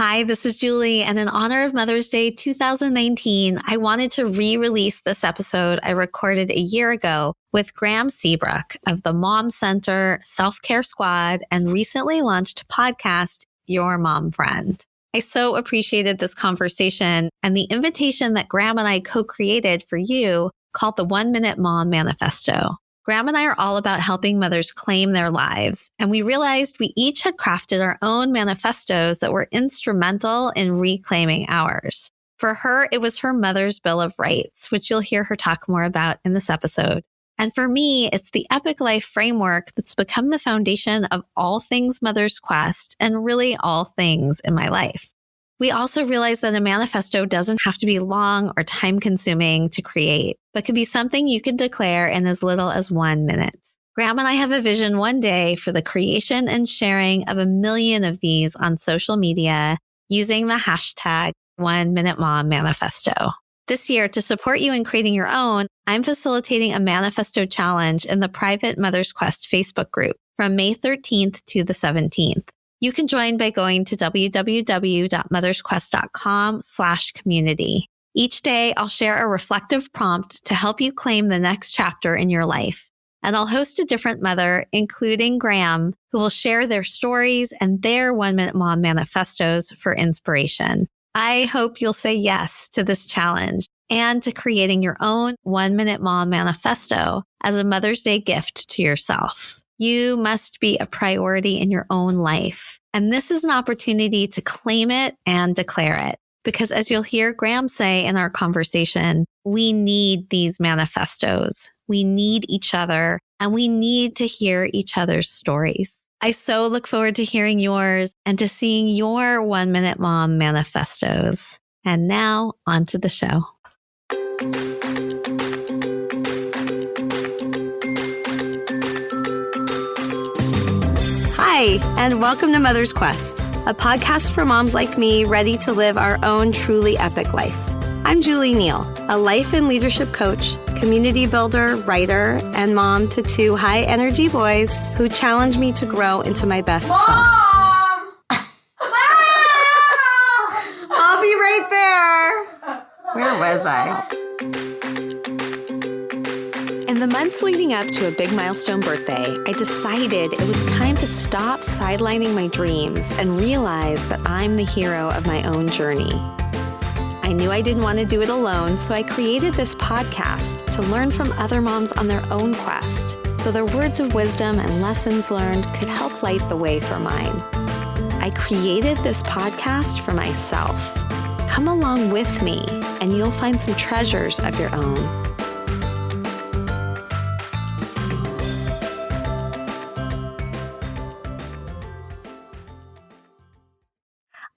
Hi, this is Julie, and in honor of Mother's Day 2019, I wanted to re-release this episode I recorded a year ago with Graeme Seabrook of the Mom Center, Self-Care Squad, and recently launched podcast, Your Mom Friend. I so appreciated this conversation and the invitation that Graeme and I co-created for you called the 1 Minute Mom Manifesto. Graeme and I are all about helping mothers claim their lives, and we realized we each had crafted our own manifestos that were instrumental in reclaiming ours. For her, it was her mother's Bill of Rights, which you'll hear her talk more about in this episode. And for me, it's the Epic Life framework that's become the foundation of all things Mother's Quest and really all things in my life. We also realized that a manifesto doesn't have to be long or time-consuming to create, but can be something you can declare in as little as 1 minute. Graeme and I have a vision one day for the creation and sharing of 1 million of these on social media using the hashtag 1 Minute Mom Manifesto. This year, to support you in creating your own, I'm facilitating a manifesto challenge in the private Mother's Quest Facebook group from May 13th to the 17th. You can join by going to www.mothersquest.com/community. Each day, I'll share a reflective prompt to help you claim the next chapter in your life. And I'll host a different mother, including Graeme, who will share their stories and their 1 Minute Mom manifestos for inspiration. I hope you'll say yes to this challenge and to creating your own 1 Minute Mom manifesto as a Mother's Day gift to yourself. You must be a priority in your own life. And this is an opportunity to claim it and declare it. Because as you'll hear Graeme say in our conversation, we need these manifestos. We need each other, and we need to hear each other's stories. I so look forward to hearing yours and to seeing your 1 Minute Mom manifestos. And now on to the show. Hi, and welcome to Mother's Quest, a podcast for moms like me ready to live our own truly epic life. I'm Julie Neal, a life and leadership coach, community builder, writer, and mom to 2 high-energy boys who challenge me to grow into my best self. Mom! I'll be right there. Where was I? In the months leading up to a big milestone birthday, I decided it was time to stop sidelining my dreams and realize that I'm the hero of my own journey. I knew I didn't want to do it alone, so I created this podcast to learn from other moms on their own quest, so their words of wisdom and lessons learned could help light the way for mine. I created this podcast for myself. Come along with me, and you'll find some treasures of your own.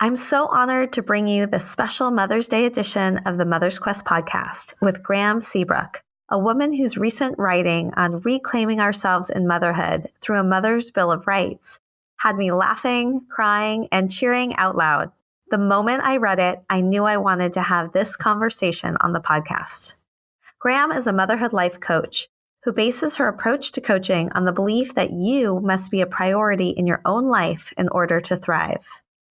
I'm so honored to bring you the special Mother's Day edition of the Mother's Quest podcast with Graeme Seabrook, a woman whose recent writing on reclaiming ourselves in motherhood through a mother's Bill of Rights had me laughing, crying, and cheering out loud. The moment I read it, I knew I wanted to have this conversation on the podcast. Graeme is a motherhood life coach who bases her approach to coaching on the belief that you must be a priority in your own life in order to thrive.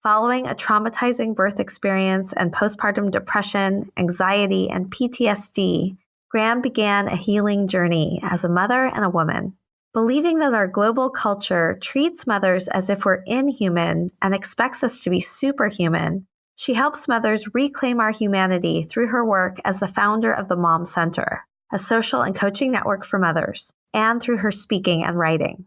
Following a traumatizing birth experience and postpartum depression, anxiety, and PTSD, Graeme began a healing journey as a mother and a woman. Believing that our global culture treats mothers as if we're inhuman and expects us to be superhuman, she helps mothers reclaim our humanity through her work as the founder of the Mom Center, a social and coaching network for mothers, and through her speaking and writing.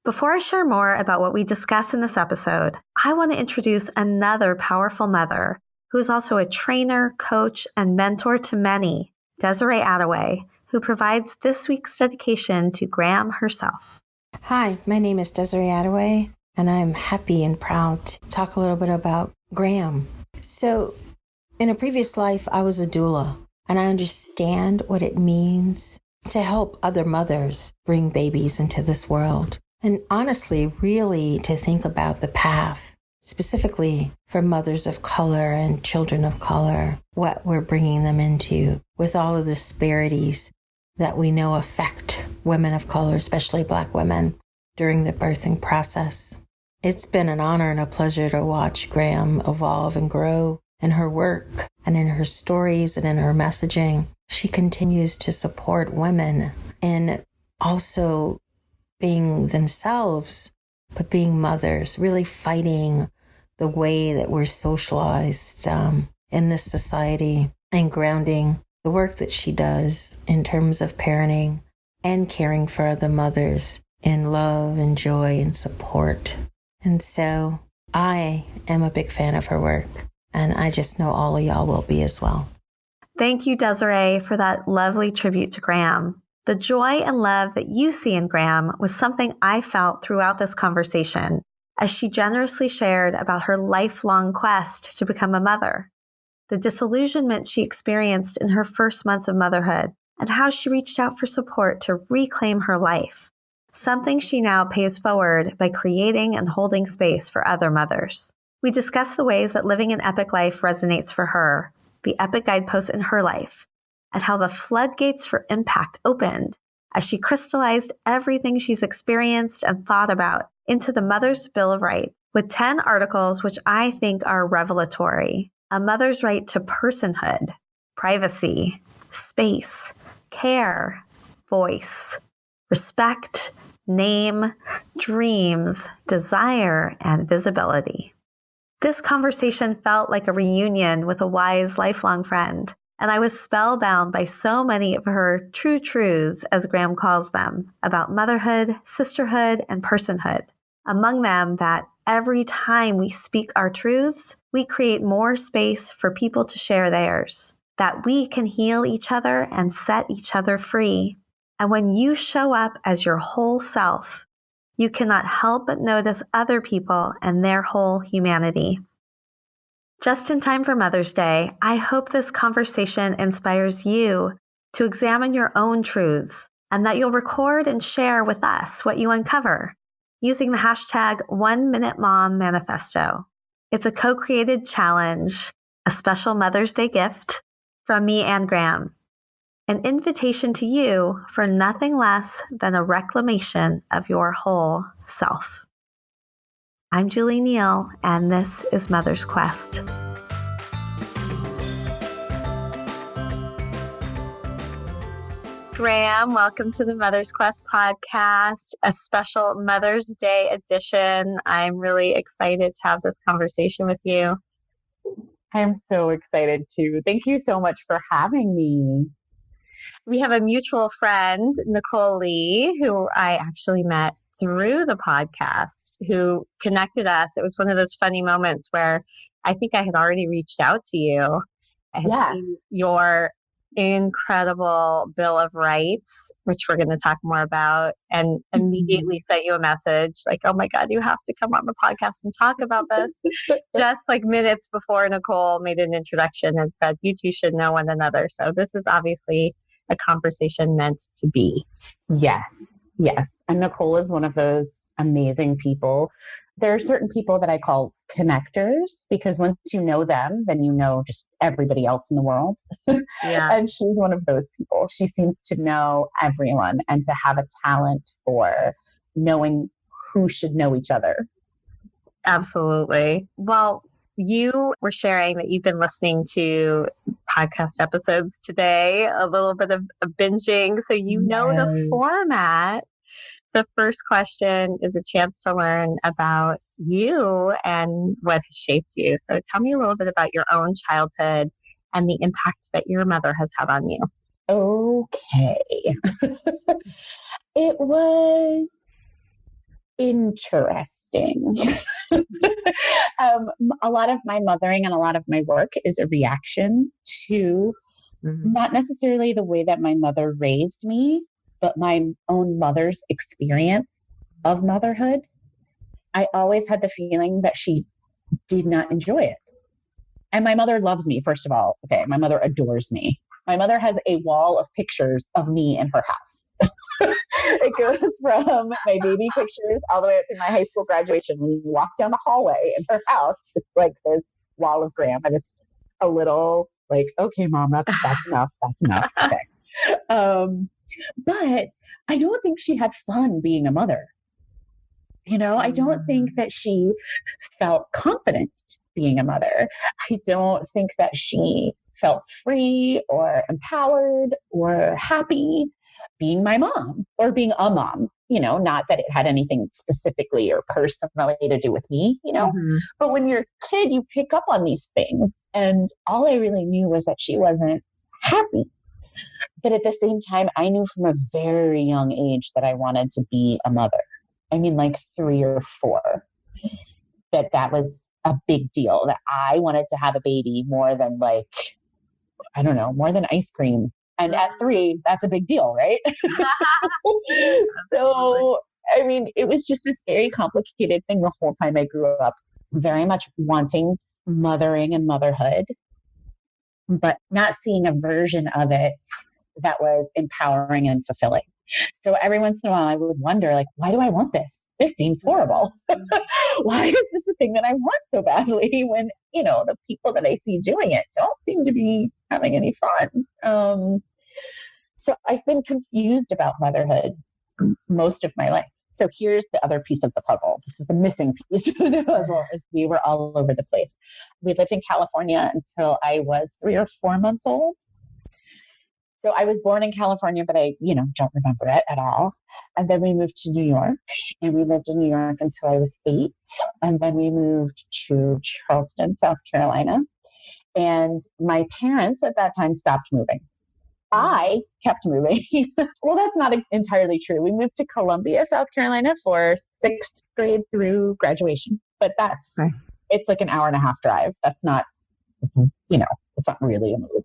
Before I share more about what we discuss in this episode, I want to introduce another powerful mother who is also a trainer, coach, and mentor to many, Desiree Adaway, who provides this week's dedication to Graeme herself. Hi, my name is Desiree Adaway, and I'm happy and proud to talk a little bit about Graeme. So, in a previous life, I was a doula, and I understand what it means to help other mothers bring babies into this world. And honestly, really to think about the path, specifically for mothers of color and children of color, what we're bringing them into with all of the disparities that we know affect women of color, especially Black women, during the birthing process. It's been an honor and a pleasure to watch Graeme evolve and grow in her work and in her stories and in her messaging. She continues to support women in also being themselves, but being mothers, really fighting the way that we're socialized in this society, and grounding the work that she does in terms of parenting and caring for other mothers in love and joy and support. And so I am a big fan of her work, and I just know all of y'all will be as well. Thank you, Desiree, for that lovely tribute to Graeme. The joy and love that you see in Graeme was something I felt throughout this conversation, as she generously shared about her lifelong quest to become a mother, the disillusionment she experienced in her first months of motherhood, and how she reached out for support to reclaim her life, something she now pays forward by creating and holding space for other mothers. We discuss the ways that living an epic life resonates for her, the epic guideposts in her life, and how the floodgates for impact opened as she crystallized everything she's experienced and thought about into the Mother's Bill of Rights, with 10 articles which I think are revelatory. A mother's right to personhood, privacy, space, care, voice, respect, name, dreams, desire, and visibility. This conversation felt like a reunion with a wise, lifelong friend, and I was spellbound by so many of her true truths, as Graeme calls them, about motherhood, sisterhood, and personhood. Among them, that every time we speak our truths, we create more space for people to share theirs, that we can heal each other and set each other free. And when you show up as your whole self, you cannot help but notice other people and their whole humanity. Just in time for Mother's Day, I hope this conversation inspires you to examine your own truths, and that you'll record and share with us what you uncover using the hashtag 1 Minute Mom Manifesto. It's a co-created challenge, a special Mother's Day gift from me and Graeme, an invitation to you for nothing less than a reclamation of your whole self. I'm Julie Neal, and this is Mother's Quest. Graeme, welcome to the Mother's Quest podcast, a special Mother's Day edition. I'm really excited to have this conversation with you. I'm so excited too. Thank you so much for having me. We have a mutual friend, Nicole Lee, who I actually met through the podcast, who connected us. It was one of those funny moments where I think I had already reached out to you. I had seen your incredible Bill of Rights, which we're going to talk more about, and immediately sent you a message like, oh my God, you have to come on the podcast and talk about this. Just like minutes before Nicole made an introduction and said, you two should know one another. So this is obviously a conversation meant to be. Yes. And Nicole is one of those amazing people. There are certain people that I call connectors, because once you know them, then you know just everybody else in the world. Yeah. And she's one of those people. She seems to know everyone and to have a talent for knowing who should know each other. Absolutely. Well, you were sharing that you've been listening to podcast episodes today, a little bit of binging. So you know the format. The first question is a chance to learn about you and what has shaped you. So tell me a little bit about your own childhood and the impact that your mother has had on you. Okay. It was interesting. A lot of my mothering and a lot of my work is a reaction to not necessarily the way that my mother raised me, but my own mother's experience of motherhood. I always had the feeling that she did not enjoy it. And my mother loves me, first of all. Okay, my mother adores me. My mother has a wall of pictures of me in her house. It goes from my baby pictures all the way up to my high school graduation. When you walk down the hallway in her house, it's like this wall of Graeme, and it's a little like, okay, Mom, that's enough. That's enough. Okay. But I don't think she had fun being a mother. I don't think that she felt confident being a mother. I don't think that she felt free or empowered or happy being my mom or being a mom, not that it had anything specifically or personally to do with me, but when you're a kid, you pick up on these things. And all I really knew was that she wasn't happy. But at the same time, I knew from a very young age that I wanted to be a mother. I mean, like 3 or 4, that was a big deal, that I wanted to have a baby more than more than ice cream. And at 3, that's a big deal, right? So, I mean, it was just this very complicated thing the whole time I grew up, very much wanting mothering and motherhood, but not seeing a version of it that was empowering and fulfilling. So every once in a while I would wonder, why do I want this? This seems horrible. Why is this a thing that I want so badly when, the people that I see doing it don't seem to be having any fun? So I've been confused about motherhood most of my life. So here's the other piece of the puzzle. This is the missing piece of the puzzle, is we were all over the place. We lived in California until I was 3 or 4 months old. So I was born in California, but I, don't remember it at all. And then we moved to New York, and we lived in New York until I was 8. And then we moved to Charleston, South Carolina. And my parents at that time stopped moving. I kept moving. Well, that's not entirely true. We moved to Columbia, South Carolina for 6th grade through graduation. But it's like an hour and a half drive. That's not, it's not really a move.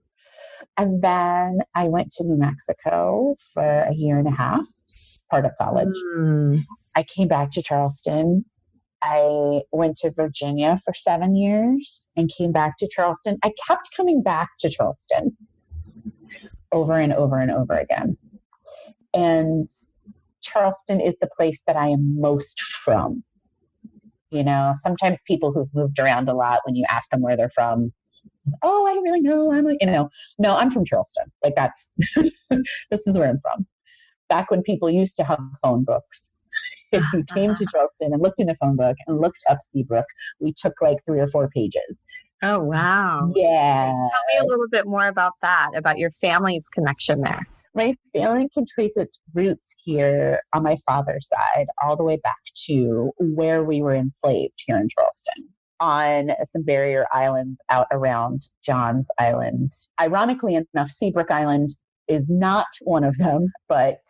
And then I went to New Mexico for a year and a half, part of college. I came back to Charleston. I went to Virginia for 7 years and came back to Charleston. I kept coming back to Charleston over and over and over again. And Charleston is the place that I am most from. Sometimes people who've moved around a lot, when you ask them where they're from, oh, I don't really know. No, I'm from Charleston. That's, this is where I'm from. Back when people used to have phone books, if you came to Charleston and looked in a phone book and looked up Seabrook, we took 3 or 4 pages. Oh, wow. Yeah. Tell me a little bit more about that, about your family's connection there. My family can trace its roots here on my father's side, all the way back to where we were enslaved here in Charleston, on some barrier islands out around Johns Island. Ironically enough, Seabrook Island is not one of them, but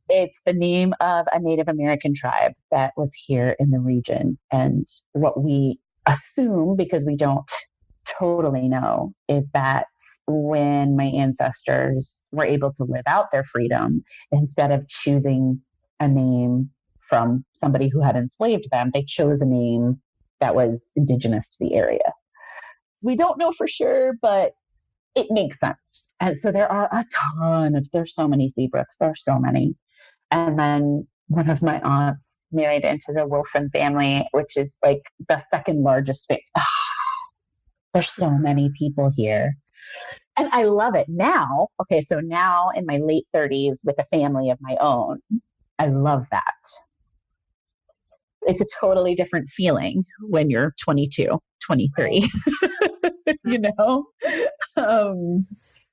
it's the name of a Native American tribe that was here in the region. And what we assume, because we don't totally know, is that when my ancestors were able to live out their freedom, instead of choosing a name from somebody who had enslaved them, they chose a name that was indigenous to the area. We don't know for sure, but it makes sense. And so there are there's so many Seabrooks. There are so many. And then one of my aunts married into the Wilson family, which is the second largest family. There's so many people here. And I love it now. Okay, so now in my late 30s with a family of my own, I love that. It's a totally different feeling when you're 22, 23,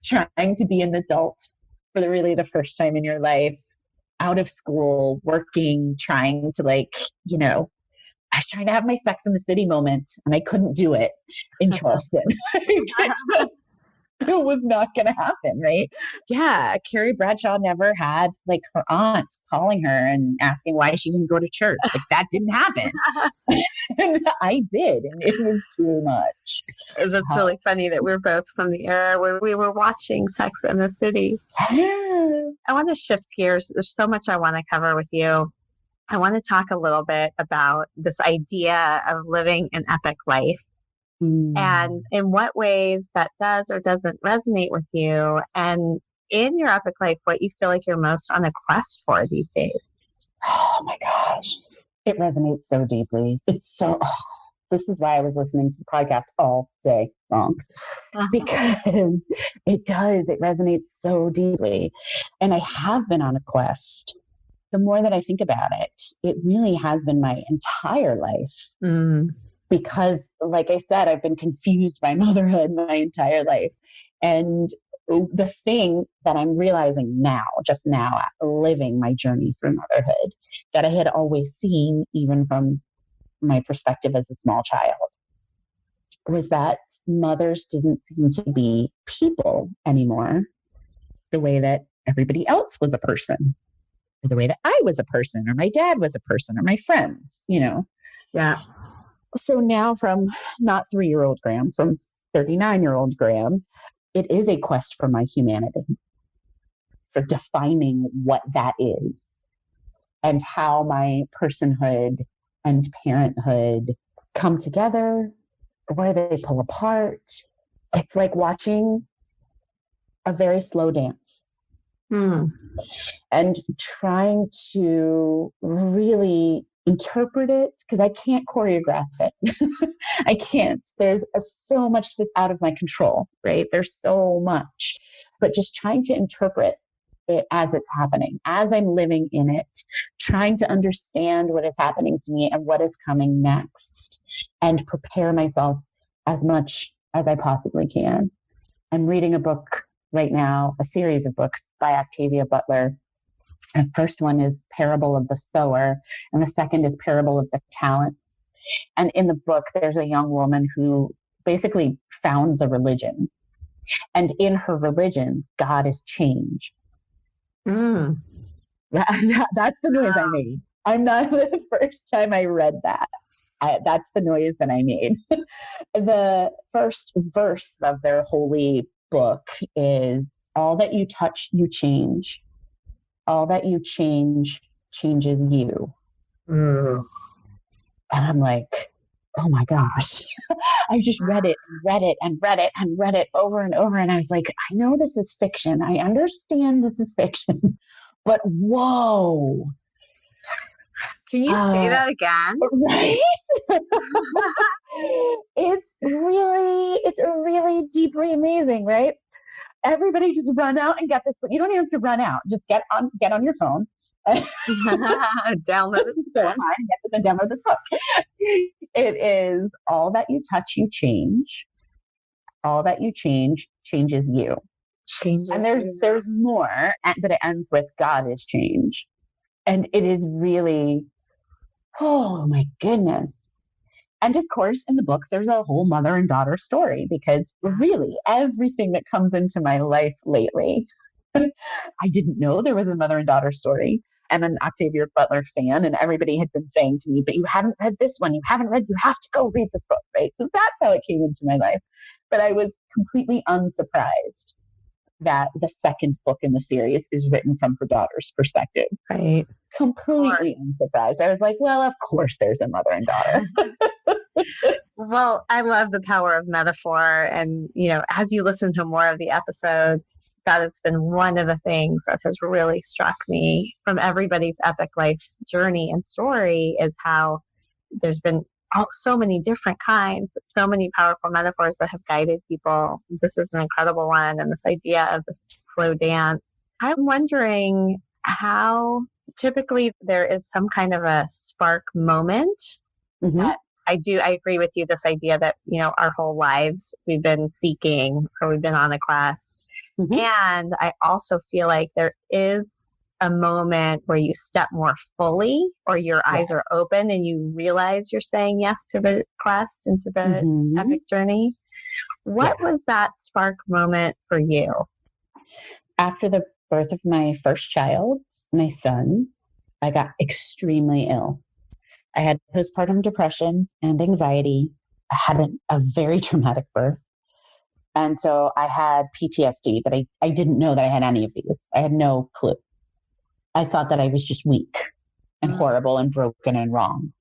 trying to be an adult for really the first time in your life, out of school, working, trying to I was trying to have my Sex in the City moment and I couldn't do it in Charleston. It was not going to happen, right? Yeah, Carrie Bradshaw never had her aunt calling her and asking why she didn't go to church. That didn't happen. And I did, and it was too much. That's really funny that we're both from the era where we were watching Sex in the City. I want to shift gears. There's so much I want to cover with you. I want to talk a little bit about this idea of living an epic life. And in what ways that does or doesn't resonate with you, and in your epic life, what you feel like you're most on a quest for these days. Oh my gosh. It resonates so deeply. This is why I was listening to the podcast all day long, because it resonates so deeply. And I have been on a quest the more that I think about it, it really has been my entire life. Because, like I said, I've been confused by motherhood my entire life. And the thing that I'm realizing now, just now, living my journey through motherhood, that I had always seen, even from my perspective as a small child, was that mothers didn't seem to be people anymore the way that everybody else was a person, or the way that I was a person, or my dad was a person, or my friends, Yeah. So now, from not 3-year-old Graeme, from 39-year-old Graeme, it is a quest for my humanity, for defining what that is, and how my personhood and parenthood come together, where they pull apart. It's like watching a very slow dance. And trying to really interpret it, because I can't choreograph it. I can't. There's so much that's out of my control, right? There's so much. But just trying to interpret it as it's happening, as I'm living in it, trying to understand what is happening to me and what is coming next, and prepare myself as much as I possibly can. I'm reading a book right now, a series of books by Octavia Butler. The first one is Parable of the Sower, and the second is Parable of the Talents. And in the book, there's a young woman who basically founds a religion. And in her religion, God is change. That's the noise I made. I'm not the first time I read that. That's the noise that I made. The first verse of their holy book is, all that you touch, you change. All that you change changes you. And I'm like, oh my gosh. I just read it and read it and read it and read it over and over. And I was like, I know this is fiction. I understand this is fiction. But whoa. Can you say that again? Right? It's really deeply amazing, right? Everybody just run out and get this book. You don't even have to run out. Just get on your phone. Download it. So am I, and get to download this book. It is, all that you touch, you change. All that you change changes you. And there's more, but it ends with, God is change. And it is really, oh my goodness. And of course, in the book, there's a whole mother and daughter story, because really everything that comes into my life lately, I didn't know there was a mother and daughter story. I'm an Octavia Butler fan, and everybody had been saying to me, but you haven't read this one. You have to go read this book, right? So that's how it came into my life. But I was completely unsurprised that the second book in the series is written from her daughter's perspective. Right. Completely unsurprised. I was like, well, of course there's a mother and daughter. Well, I love the power of metaphor. And, as you listen to more of the episodes, that has been one of the things that has really struck me from everybody's epic life journey and story, is how there's been so many different kinds, but so many powerful metaphors that have guided people. This is an incredible one. And this idea of the slow dance. I'm wondering how typically there is some kind of a spark moment. That I agree with you. This idea that, our whole lives we've been seeking, or we've been on a quest. And I also feel like there is a moment where you step more fully, or your eyes are open and you realize you're saying yes to the quest and to the epic journey. What was that spark moment for you? After the birth of my first child, my son, I got extremely ill. I had postpartum depression and anxiety. I had a very traumatic birth. And so I had PTSD, but I didn't know that I had any of these. I had no clue. I thought that I was just weak and horrible and broken and wrong.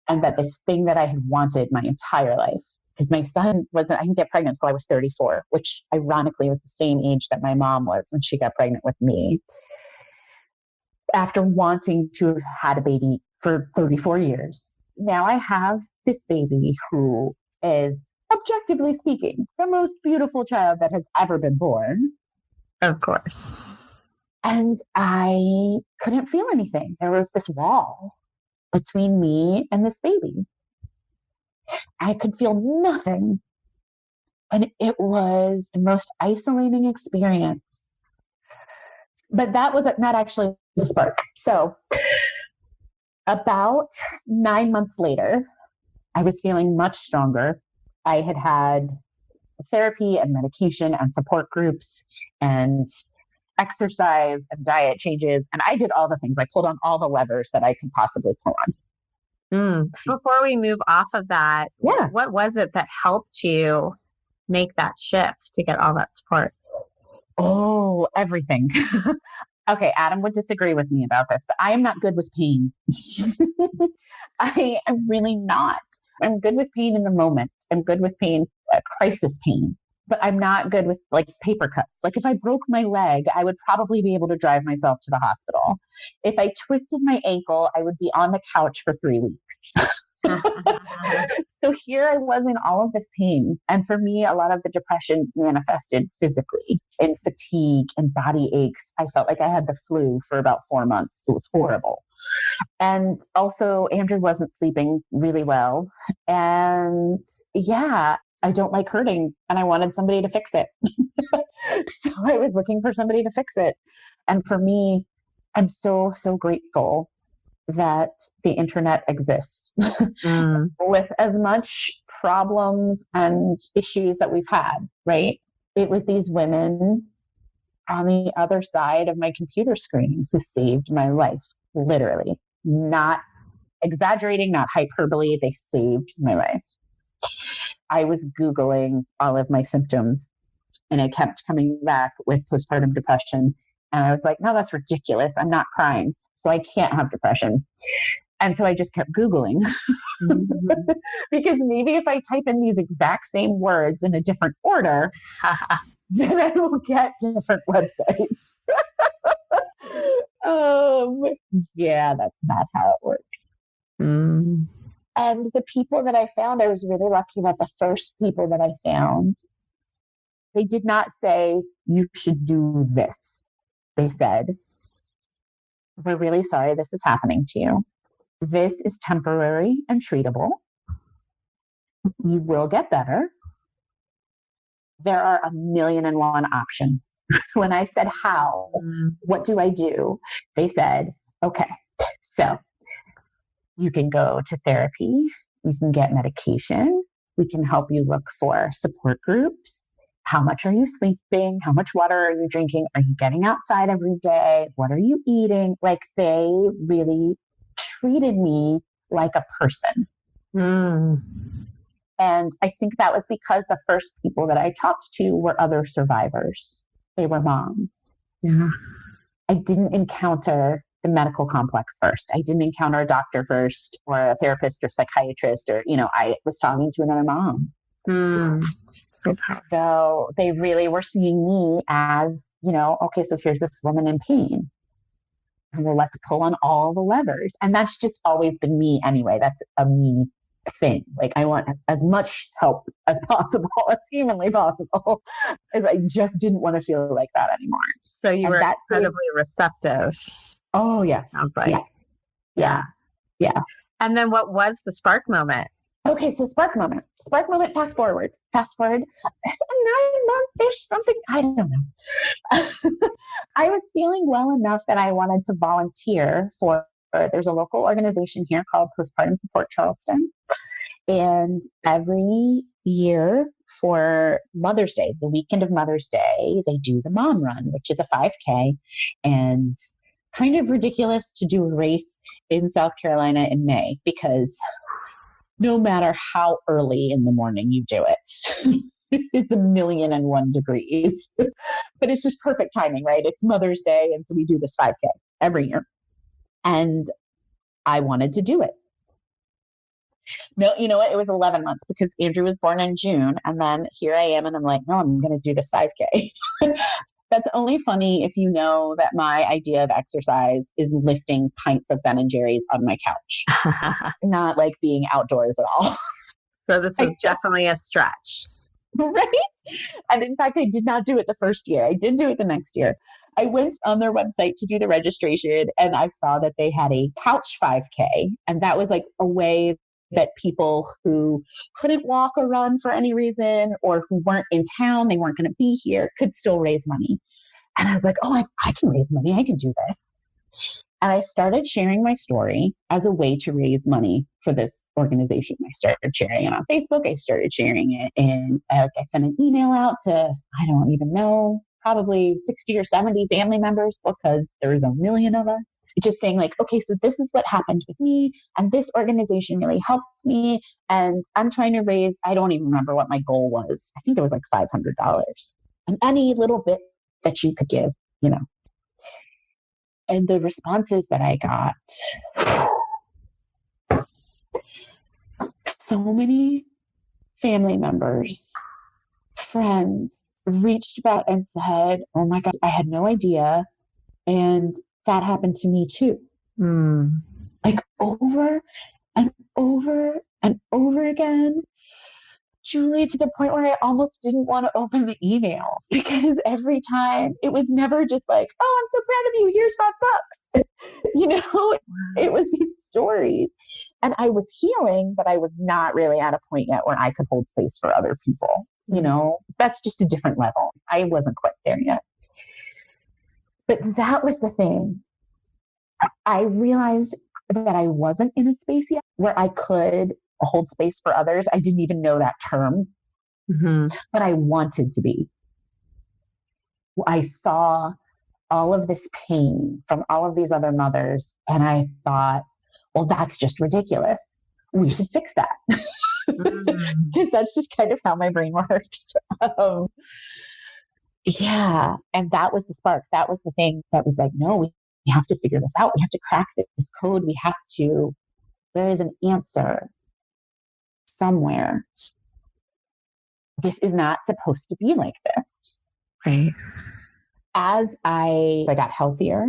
And that this thing that I had wanted my entire life, because my son I didn't get pregnant until I was 34, which ironically was the same age that my mom was when she got pregnant with me. After wanting to have had a baby for 34 years, now I have this baby who is, objectively speaking, the most beautiful child that has ever been born. Of course. And I couldn't feel anything. There was this wall between me and this baby. I could feel nothing. And it was the most isolating experience. But that was not actually the spark. So about 9 months later, I was feeling much stronger. I had had therapy and medication and support groups and exercise and diet changes. And I did all the things. I pulled on all the levers that I could possibly pull on. Before we move off of that, what was it that helped you make that shift to get all that support? Oh, everything. Okay, Adam would disagree with me about this, but I am not good with pain. I am really not. I'm good with pain in the moment. I'm good with pain, crisis pain, but I'm not good with like paper cuts. Like if I broke my leg, I would probably be able to drive myself to the hospital. If I twisted my ankle, I would be on the couch for 3 weeks. So here I was in all of this pain. And for me, a lot of the depression manifested physically in fatigue and body aches. I felt like I had the flu for about 4 months. It was horrible. And also Andrew wasn't sleeping really well. And yeah, I don't like hurting and I wanted somebody to fix it. So I was looking for somebody to fix it. And for me, I'm so, so grateful that the internet exists with as much problems and issues that we've had, right? It was these women on the other side of my computer screen who saved my life, literally. Not exaggerating, not hyperbole. They saved my life. I was Googling all of my symptoms and I kept coming back with postpartum depression. And I was like, no, that's ridiculous. I'm not crying. So I can't have depression. And so I just kept Googling because maybe if I type in these exact same words in a different order, then I will get different websites. Yeah, that's how it works. And the people that I found, I was really lucky that the first people that I found, they did not say, you should do this. They said, we're really sorry this is happening to you. This is temporary and treatable. You will get better. There are 1,000,001 options. When I said how, what do I do? They said, okay, so you can go to therapy. You can get medication. We can help you look for support groups. How much are you sleeping? How much water are you drinking? Are you getting outside every day? What are you eating? Like they really treated me like a person. And I think that was because the first people that I talked to were other survivors. They were moms. Yeah. I didn't encounter the medical complex first. I didn't encounter a doctor first or a therapist or psychiatrist or, I was talking to another mom. So they really were seeing me as, okay, so here's this woman in pain. And well, let's pull on all the levers. And that's just always been me anyway. That's a me thing. Like I want as much help as possible, as humanly possible. I just didn't want to feel like that anymore. So you were incredibly receptive. Oh, yes. Sounds like. Yeah. And then what was the spark moment? Okay, so spark moment, fast forward. It's 9 months-ish, something, I don't know. I was feeling well enough that I wanted to volunteer for, there's a local organization here called Postpartum Support Charleston. And every year for Mother's Day, the weekend of Mother's Day, they do the Mom Run, which is a 5K. And kind of ridiculous to do a race in South Carolina in May because no matter how early in the morning you do it, it's 1,000,001 degrees, but it's just perfect timing, right? It's Mother's Day. And so we do this 5K every year. And I wanted to do it. No, you know what? It was 11 months because Andrew was born in June. And then here I am. And I'm like, no, I'm going to do this 5K. That's only funny if you know that my idea of exercise is lifting pints of Ben and Jerry's on my couch, not like being outdoors at all. So this was definitely a stretch. Right? And in fact, I did not do it the first year. I did do it the next year. I went on their website to do the registration and I saw that they had a couch 5K. And that was like a way that people who couldn't walk or run for any reason or who weren't in town, they weren't going to be here, could still raise money. And I was like, oh, I can raise money. I can do this. And I started sharing my story as a way to raise money for this organization. I started sharing it on Facebook. I started sharing it in, I sent an email out to, I don't even know, probably 60 or 70 family members because there's a million of us. Just saying like, okay, so this is what happened with me. And this organization really helped me. And I'm trying to raise, I don't even remember what my goal was. I think it was like $500. And any little bit that you could give, you know. And the responses that I got, so many family members, friends reached out and said, oh my God, I had no idea. And that happened to me too. Like over and over and over again. Julie, to the point where I almost didn't want to open the emails because every time it was never just like, oh, I'm so proud of you. Here's $5. You know, it was these stories. And I was healing, but I was not really at a point yet where I could hold space for other people. You know, that's just a different level. I wasn't quite there yet. But that was the thing. I realized that I wasn't in a space yet where I could hold space for others. I didn't even know that term, but I wanted to be. I saw all of this pain from all of these other mothers, and I thought, well, that's just ridiculous. We should fix that. Because that's just kind of how my brain works. Yeah. And that was the spark. That was the thing that was like, no, we have to figure this out. We have to crack this code. There is an answer somewhere. This is not supposed to be like this. Right. As I got healthier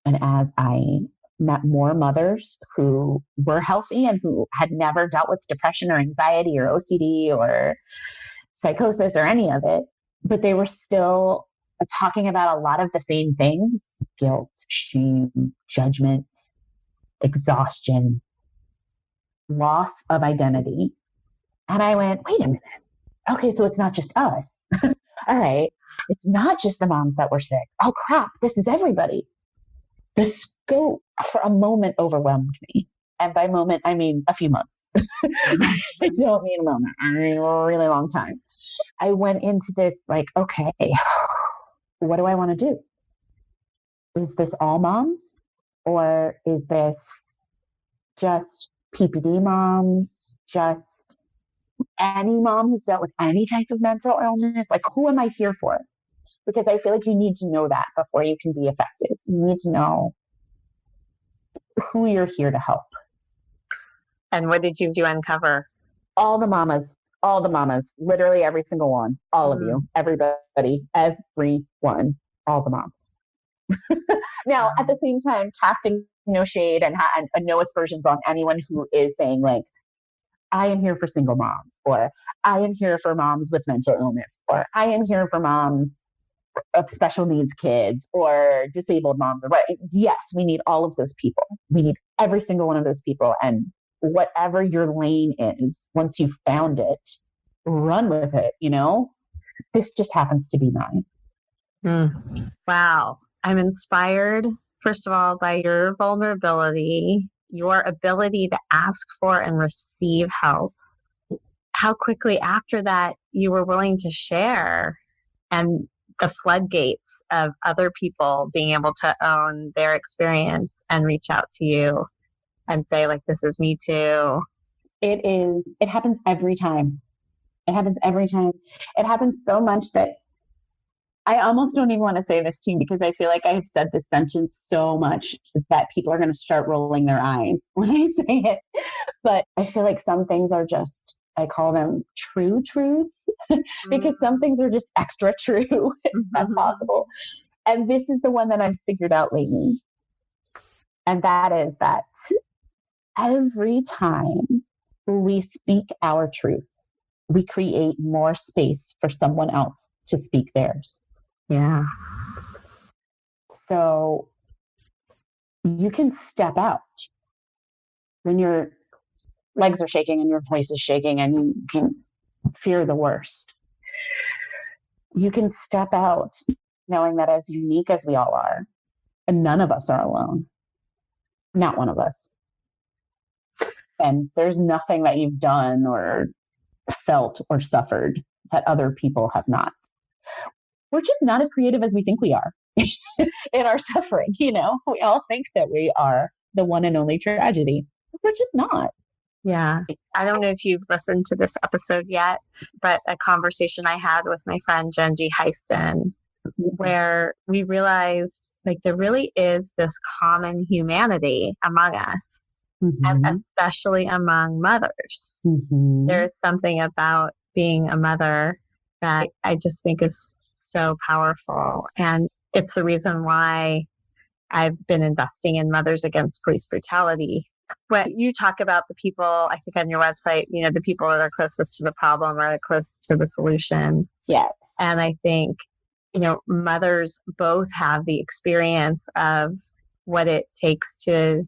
and as I met more mothers who were healthy and who had never dealt with depression or anxiety or OCD or psychosis or any of it, but they were still talking about a lot of the same things: guilt, shame, judgment, exhaustion, loss of identity. And I went, wait a minute. Okay, so it's not just us. All right. It's not just the moms that were sick. Oh crap, this is everybody. The scope for a moment overwhelmed me. And by moment, I mean a few months. I don't mean a moment. I mean a really long time. I went into this like, okay, what do I want to do? Is this all moms? Or is this just PPD moms? Just any mom who's dealt with any type of mental illness? Like, who am I here for? Because I feel like you need to know that before you can be effective. You need to know who you're here to help. And what did you do uncover? All the mamas, literally every single one, all of you, everybody, everyone, all the moms. Now, at the same time, casting no shade and no aspersions on anyone who is saying like, I am here for single moms, or I am here for moms with mental illness, or I am here for moms of special needs kids or disabled moms, or what. Yes, we need all of those people. We need every single one of those people. And whatever your lane is, once you've found it, run with it. You know, this just happens to be mine. Wow. I'm inspired, first of all, by your vulnerability, your ability to ask for and receive help. How quickly after that you were willing to share, and the floodgates of other people being able to own their experience and reach out to you and say like, this is me too. It happens every time. It happens every time. It happens so much that I almost don't even want to say this to you because I feel like I have said this sentence so much that people are going to start rolling their eyes when I say it. But I feel like some things are just, I call them true truths because some things are just extra true. That's possible. And this is the one that I've figured out lately. And that is that every time we speak our truth, we create more space for someone else to speak theirs. Yeah. So you can step out when your legs are shaking and your voice is shaking and you can fear the worst. You can step out knowing that as unique as we all are, and none of us are alone. Not one of us. And there's nothing that you've done or felt or suffered that other people have not. We're just not as creative as we think we are in our suffering. We all think that we are the one and only tragedy. We're just not. Yeah. I don't know if you've listened to this episode yet, but a conversation I had with my friend Genji Heiston, where we realized there really is this common humanity among us. Mm-hmm. And especially among mothers. Mm-hmm. There is something about being a mother that I just think is so powerful. And it's the reason why I've been investing in Mothers Against Police Brutality. When you talk about the people, I think on your website, the people that are closest to the problem or closest to the solution. Yes. And I think, mothers both have the experience of what it takes to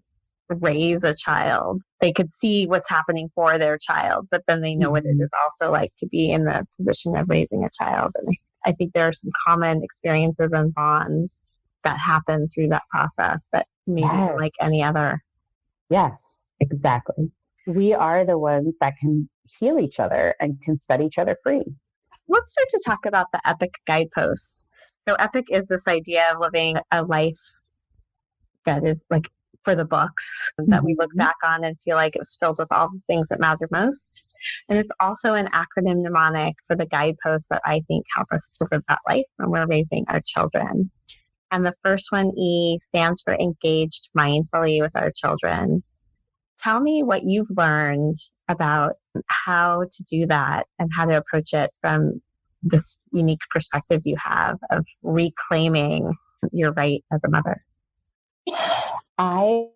raise a child. They could see what's happening for their child, but then they know what it is also like to be in the position of raising a child. And I think there are some common experiences and bonds that happen through that process that maybe like any other. Yes, exactly. We are the ones that can heal each other and can set each other free. Let's start to talk about the EPIC guideposts. So EPIC is this idea of living a life that is for the books, that we look back on and feel like it was filled with all the things that matter most. And it's also an acronym mnemonic for the guideposts that I think help us to live that life when we're raising our children. And the first one, E, stands for engaged mindfully with our children. Tell me what you've learned about how to do that and how to approach it from this unique perspective you have of reclaiming your right as a mother. I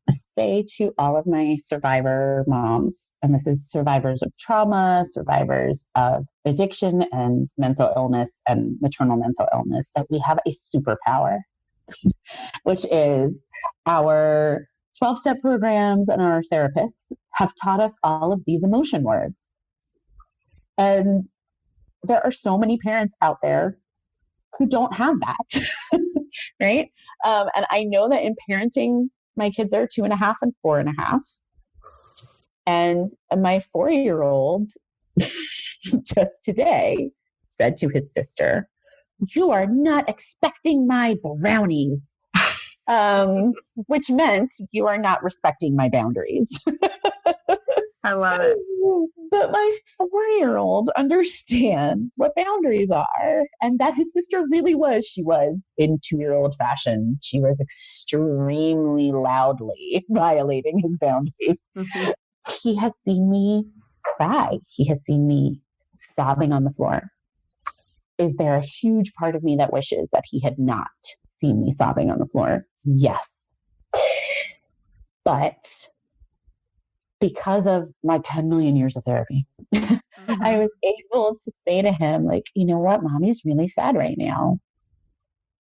say to all of my survivor moms, and this is survivors of trauma, survivors of addiction and mental illness and maternal mental illness, that we have a superpower, which is our 12-step programs and our therapists have taught us all of these emotion words. And there are so many parents out there who don't have that. Right. And I know that in parenting, my kids are 2.5 and 4.5. And my 4-year-old just today said to his sister, "You are not expecting my brownies," which meant you are not respecting my boundaries. I love it. But my 4-year-old understands what boundaries are, and that his sister really was. She was, in 2-year-old fashion, she was extremely loudly violating his boundaries. Mm-hmm. He has seen me cry. He has seen me sobbing on the floor. Is there a huge part of me that wishes that he had not seen me sobbing on the floor? Yes. But because of my 10 million years of therapy, I was able to say to him, you know what, Mommy's really sad right now.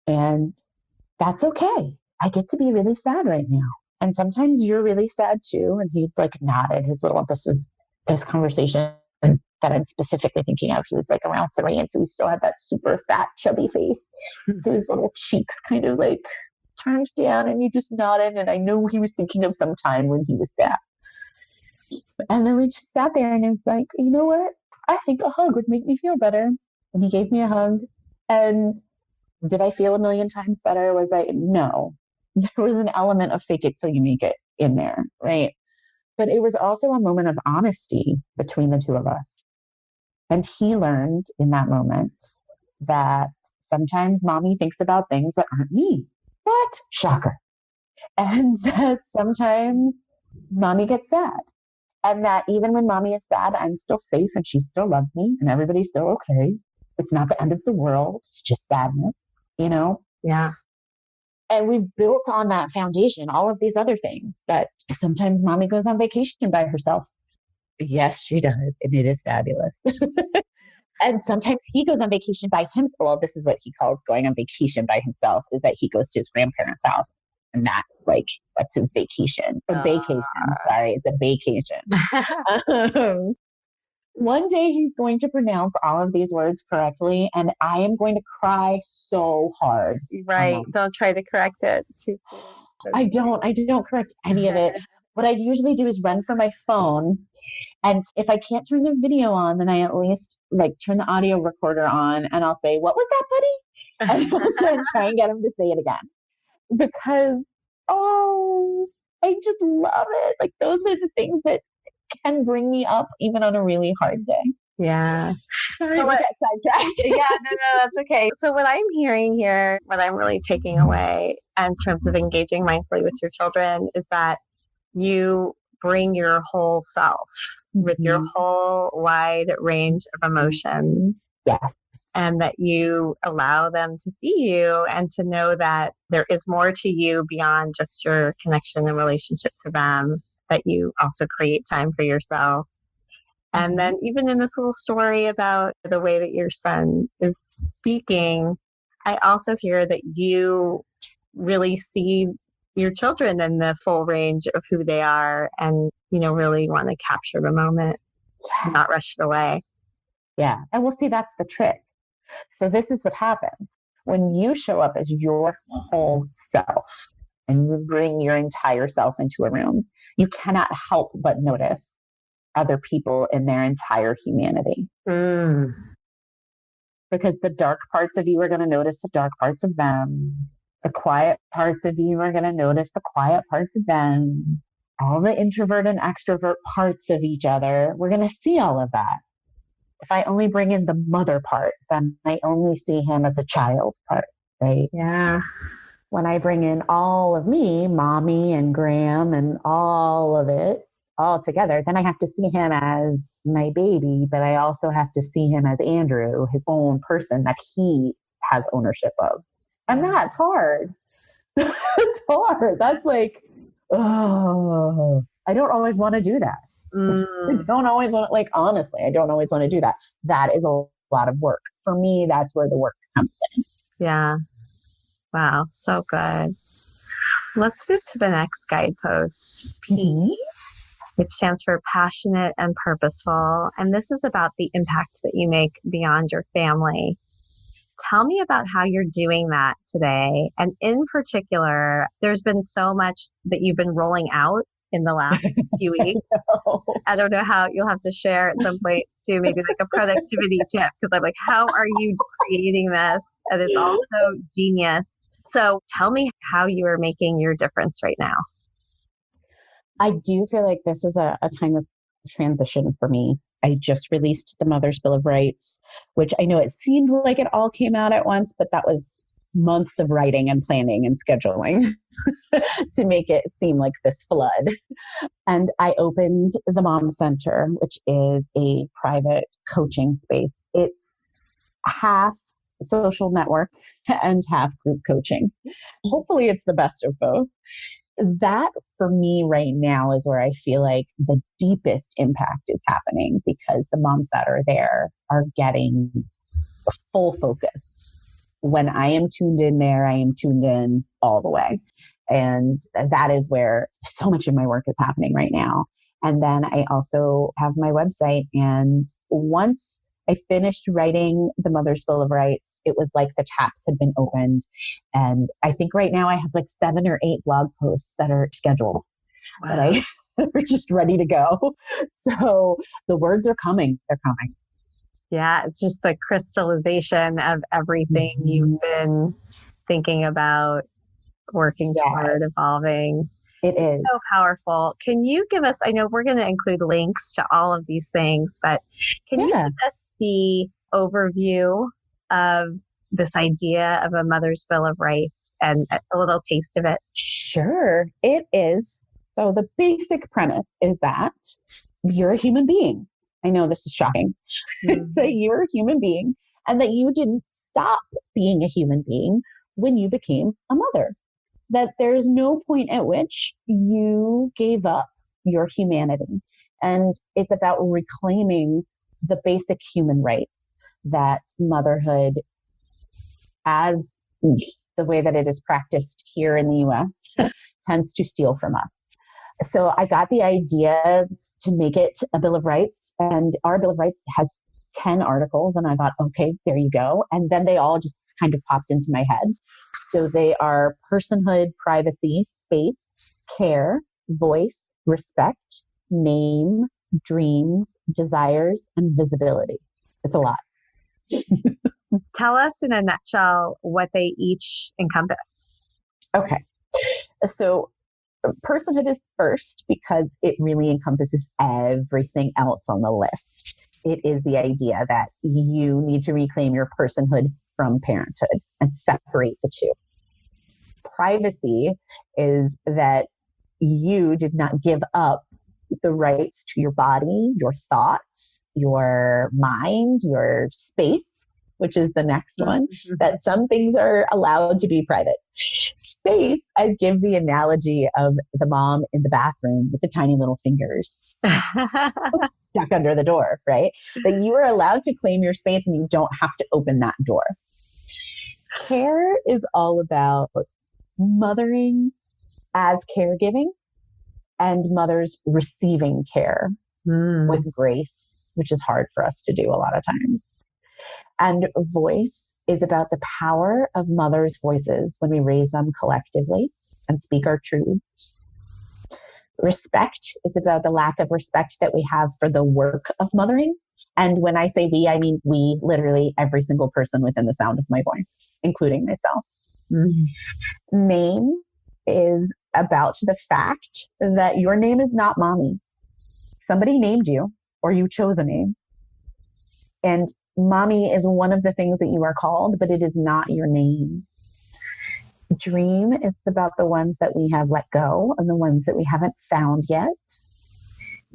And that's okay. I get to be really sad right now. And sometimes you're really sad too. And he nodded his little, this conversation that I'm specifically thinking of. He was around 3. And so he still had that super fat, chubby face. So his little cheeks kind of turned down and he just nodded. And I know he was thinking of some time when he was sad. And then we just sat there and it was you know what? I think a hug would make me feel better. And he gave me a hug. And did I feel a million times better? No. There was an element of fake it till you make it in there, right? But it was also a moment of honesty between the two of us. And he learned in that moment that sometimes Mommy thinks about things that aren't me. What? Shocker. And that sometimes Mommy gets sad. And that even when Mommy is sad, I'm still safe and she still loves me and everybody's still okay. It's not the end of the world. It's just sadness, Yeah. And we've built on that foundation, all of these other things, that sometimes Mommy goes on vacation by herself. Yes, she does. And it is fabulous. And sometimes he goes on vacation by himself. Well, this is what he calls going on vacation by himself, is that he goes to his grandparents' house. And that's his vacation. Or vacation. Sorry, it's a vacation. One day he's going to pronounce all of these words correctly, and I am going to cry so hard. Right. Don't try to correct it too soon. I don't correct any of it. What I usually do is run for my phone. And if I can't turn the video on, then I at least turn the audio recorder on and I'll say, "What was that, buddy?" And I'll try and get him to say it again. Because, I just love it. Those are the things that can bring me up even on a really hard day. Yeah. Sorry to get sidetracked. Yeah, no, that's okay. So what I'm hearing here, what I'm really taking away in terms of engaging mindfully with your children is that you bring your whole self with your whole wide range of emotions. Yes. And that you allow them to see you and to know that there is more to you beyond just your connection and relationship to them, that you also create time for yourself. And then even in this little story about the way that your son is speaking, I also hear that you really see your children in the full range of who they are and, really want to capture the moment, not rush it away. Yeah. And we'll see, that's the trick. So this is what happens when you show up as your whole self and you bring your entire self into a room. You cannot help but notice other people in their entire humanity. Because the dark parts of you are going to notice the dark parts of them. The quiet parts of you are going to notice the quiet parts of them. All the introvert and extrovert parts of each other. We're going to see all of that. If I only bring in the mother part, then I only see him as a child part, right? Yeah. When I bring in all of me, mommy and Graeme and all of it all together, then I have to see him as my baby, but I also have to see him as Andrew, his own person that he has ownership of. And that's hard. It's hard. That's I don't always want to do that. I don't always want, honestly, I don't always want to do that. That is a lot of work. For me, that's where the work comes in. Yeah. Wow. So good. Let's move to the next guidepost, P, which stands for passionate and purposeful. And this is about the impact that you make beyond your family. Tell me about how you're doing that today. And in particular, there's been so much that you've been rolling out in the last few weeks. I don't know how, you'll have to share at some point too, maybe a productivity tip, because I'm how are you creating this? And it's also genius. So tell me how you are making your difference right now. I do feel like this is a time of transition for me. I just released the Mother's Bill of Rights, which I know it seemed like it all came out at once, but that was months of writing and planning and scheduling to make it seem like this flood. And I opened the Mom Center, which is a private coaching space. It's half social network and half group coaching. Hopefully it's the best of both. That for me right now is where I feel like the deepest impact is happening, because the moms that are there are getting full focus. When I am tuned in there, I am tuned in all the way. And that is where so much of my work is happening right now. And then I also have my website. And once I finished writing the Mother's Bill of Rights, it was like the taps had been opened. And I think right now I have 7 or 8 blog posts that are scheduled. Wow. That are just ready to go. So the words are coming. They're coming. Yeah, it's just the crystallization of everything you've been thinking about, working toward, evolving. It is so powerful. Can you give us, I know we're going to include links to all of these things, but can you give us the overview of this idea of a Mother's Bill of Rights and a little taste of it? Sure. It is. So the basic premise is that you're a human being. I know this is shocking. So you're a human being, and that you didn't stop being a human being when you became a mother. That there is no point at which you gave up your humanity. And it's about reclaiming the basic human rights that motherhood, as the way that it is practiced here in the US, tends to steal from us. So I got the idea to make it a Bill of Rights, and our Bill of Rights has 10 articles, and I thought, okay, there you go. And then they all just kind of popped into my head. So they are personhood, privacy, space, care, voice, respect, name, dreams, desires, and visibility. It's a lot. Tell us in a nutshell what they each encompass. Okay. So personhood is first because it really encompasses everything else on the list. It is the idea that you need to reclaim your personhood from parenthood and separate the two. Privacy is that you did not give up the rights to your body, your thoughts, your mind, your space, which is the next one, that some things are allowed to be private. Space, I give the analogy of the mom in the bathroom with the tiny little fingers stuck under the door, right? That you are allowed to claim your space and you don't have to open that door. Care is all about mothering as caregiving and mothers receiving care with grace, which is hard for us to do a lot of times. And voice is about the power of mothers' voices when we raise them collectively and speak our truths. Respect is about the lack of respect that we have for the work of mothering. And when I say we, I mean we, literally every single person within the sound of my voice, including myself. Name is about the fact that your name is not mommy. Somebody named you, or you chose a name. And mommy is one of the things that you are called, but it is not your name. Dream is about the ones that we have let go and the ones that we haven't found yet.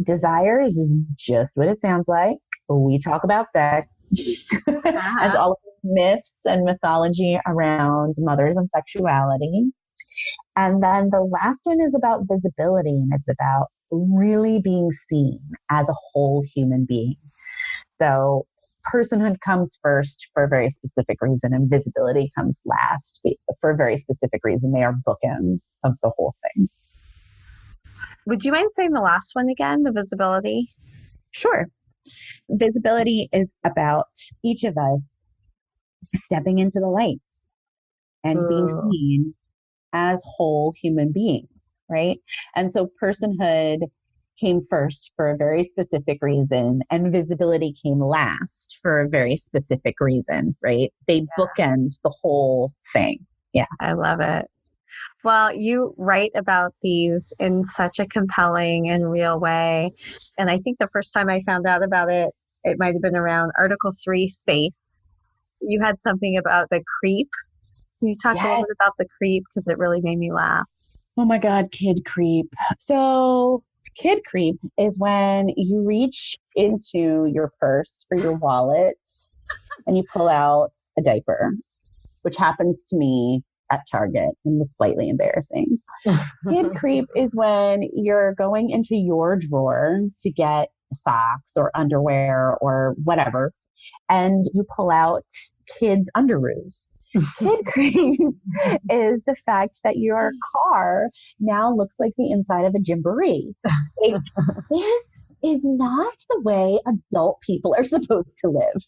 Desires is just what it sounds like. We talk about sex and all of the myths and mythology around mothers and sexuality. And then the last one is about visibility, and it's about really being seen as a whole human being. So personhood comes first for a very specific reason, and visibility comes last for a very specific reason. They are bookends of the whole thing. Would you mind saying the last one again, the visibility? Sure. Visibility is about each of us stepping into the light and being seen as whole human beings, right? And so personhood came first for a very specific reason, and visibility came last for a very specific reason, right? They bookend the whole thing. Yeah. I love it. Well, you write about these in such a compelling and real way. And I think the first time I found out about it, it might have been around Article 3 space. You had something about the creep. Can you talk a little bit about the creep? Because it really made me laugh. Oh my God, kid creep. So kid creep is when you reach into your purse for your wallet and you pull out a diaper, which happens to me at Target and was slightly embarrassing. Kid creep is when you're going into your drawer to get socks or underwear or whatever, and you pull out kids' underoos. Kid creep is the fact that your car now looks like the inside of a gymboree. Like, this is not the way adult people are supposed to live.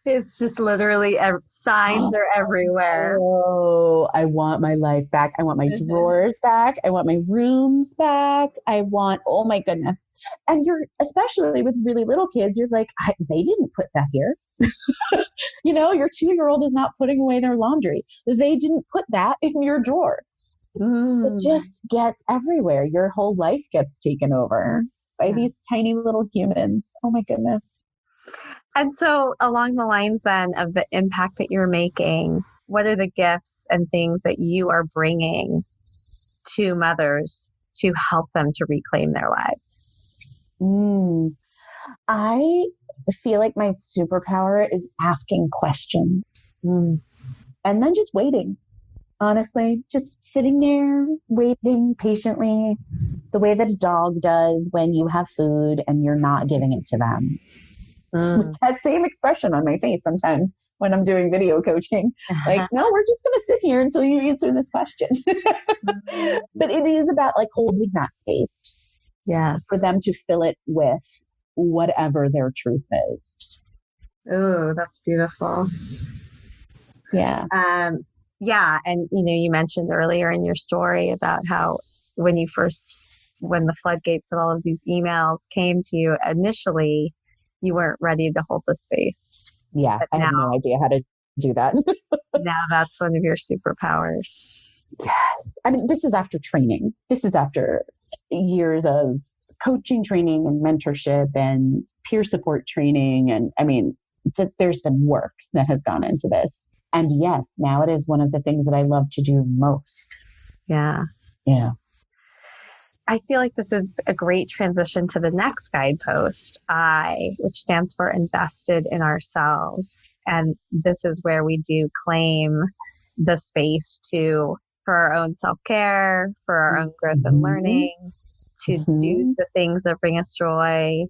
It's just literally signs are everywhere. Oh, I want my life back. I want my drawers back. I want my rooms back. Oh my goodness. And you're, especially with really little kids, you're like, they didn't put that here. You know, your 2-year-old is not putting away their laundry. They didn't put that in your drawer. It just gets everywhere. Your whole life gets taken over by these tiny little humans. Oh my goodness. And so along the lines then of the impact that you're making, what are the gifts and things that you are bringing to mothers to help them to reclaim their lives? I feel like my superpower is asking questions and then just waiting. Honestly, just sitting there, waiting patiently, the way that a dog does when you have food and you're not giving it to them. with that same expression on my face sometimes when I'm doing video coaching. Like, no, we're just going to sit here until you answer this question. But it is about like holding that space. Yeah. For them to fill it with whatever their truth is. Oh, that's beautiful. Yeah. Yeah. And, you mentioned earlier in your story about how when the floodgates of all of these emails came to you initially, you weren't ready to hold the space. Yeah. But I have no idea how to do that. Now that's one of your superpowers. Yes. I mean, this is after training. This is after years of coaching training and mentorship and peer support training. And I mean, there's been work that has gone into this. And yes, now it is one of the things that I love to do most. Yeah. Yeah. I feel like this is a great transition to the next guidepost, which stands for invested in ourselves. And this is where we do claim the space for our own self-care, for our own growth and learning, to do the things that bring us joy.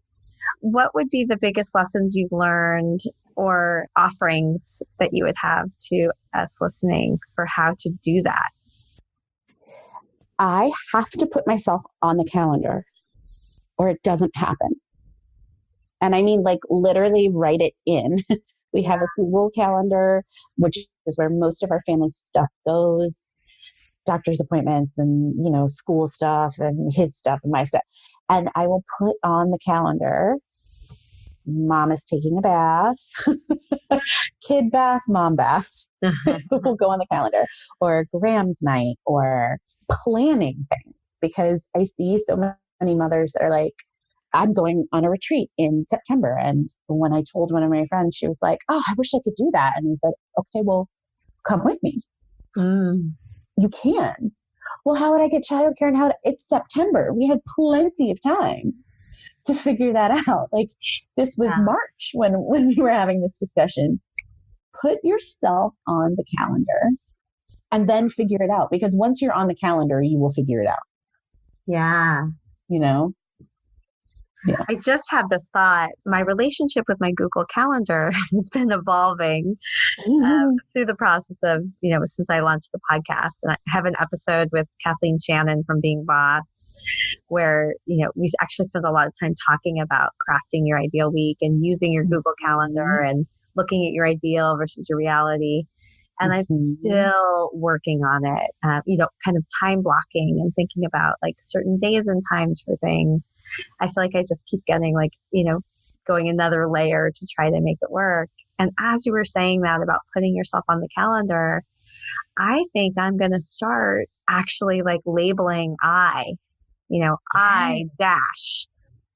What would be the biggest lessons you've learned or offerings that you would have to us listening for how to do that? I have to put myself on the calendar or it doesn't happen. And I mean, like literally write it in. We have a Google Calendar, which is where most of our family stuff goes, doctor's appointments and, school stuff and his stuff and my stuff. And I will put on the calendar, mom is taking a bath, kid bath, mom bath. Will go on the calendar, or Graham's night, or planning things, because I see so many mothers that are like, I'm going on a retreat in September. And when I told one of my friends, she was like, oh, I wish I could do that. And I said, okay, well, come with me. You can. Well, how would I get childcare and it's September. We had plenty of time to figure that out. Like this was March when we were having this discussion. Put yourself on the calendar and then figure it out, because once you're on the calendar, you will figure it out. Yeah. Yeah. I just had this thought. My relationship with my Google Calendar has been evolving through the process of, since I launched the podcast. And I have an episode with Kathleen Shannon from Being Boss, where, we actually spent a lot of time talking about crafting your ideal week and using your Google Calendar and looking at your ideal versus your reality. And I'm still working on it, kind of time blocking and thinking about like certain days and times for things. I feel like I just keep getting going another layer to try to make it work. And as you were saying that about putting yourself on the calendar, I think I'm going to start actually like labeling I dash,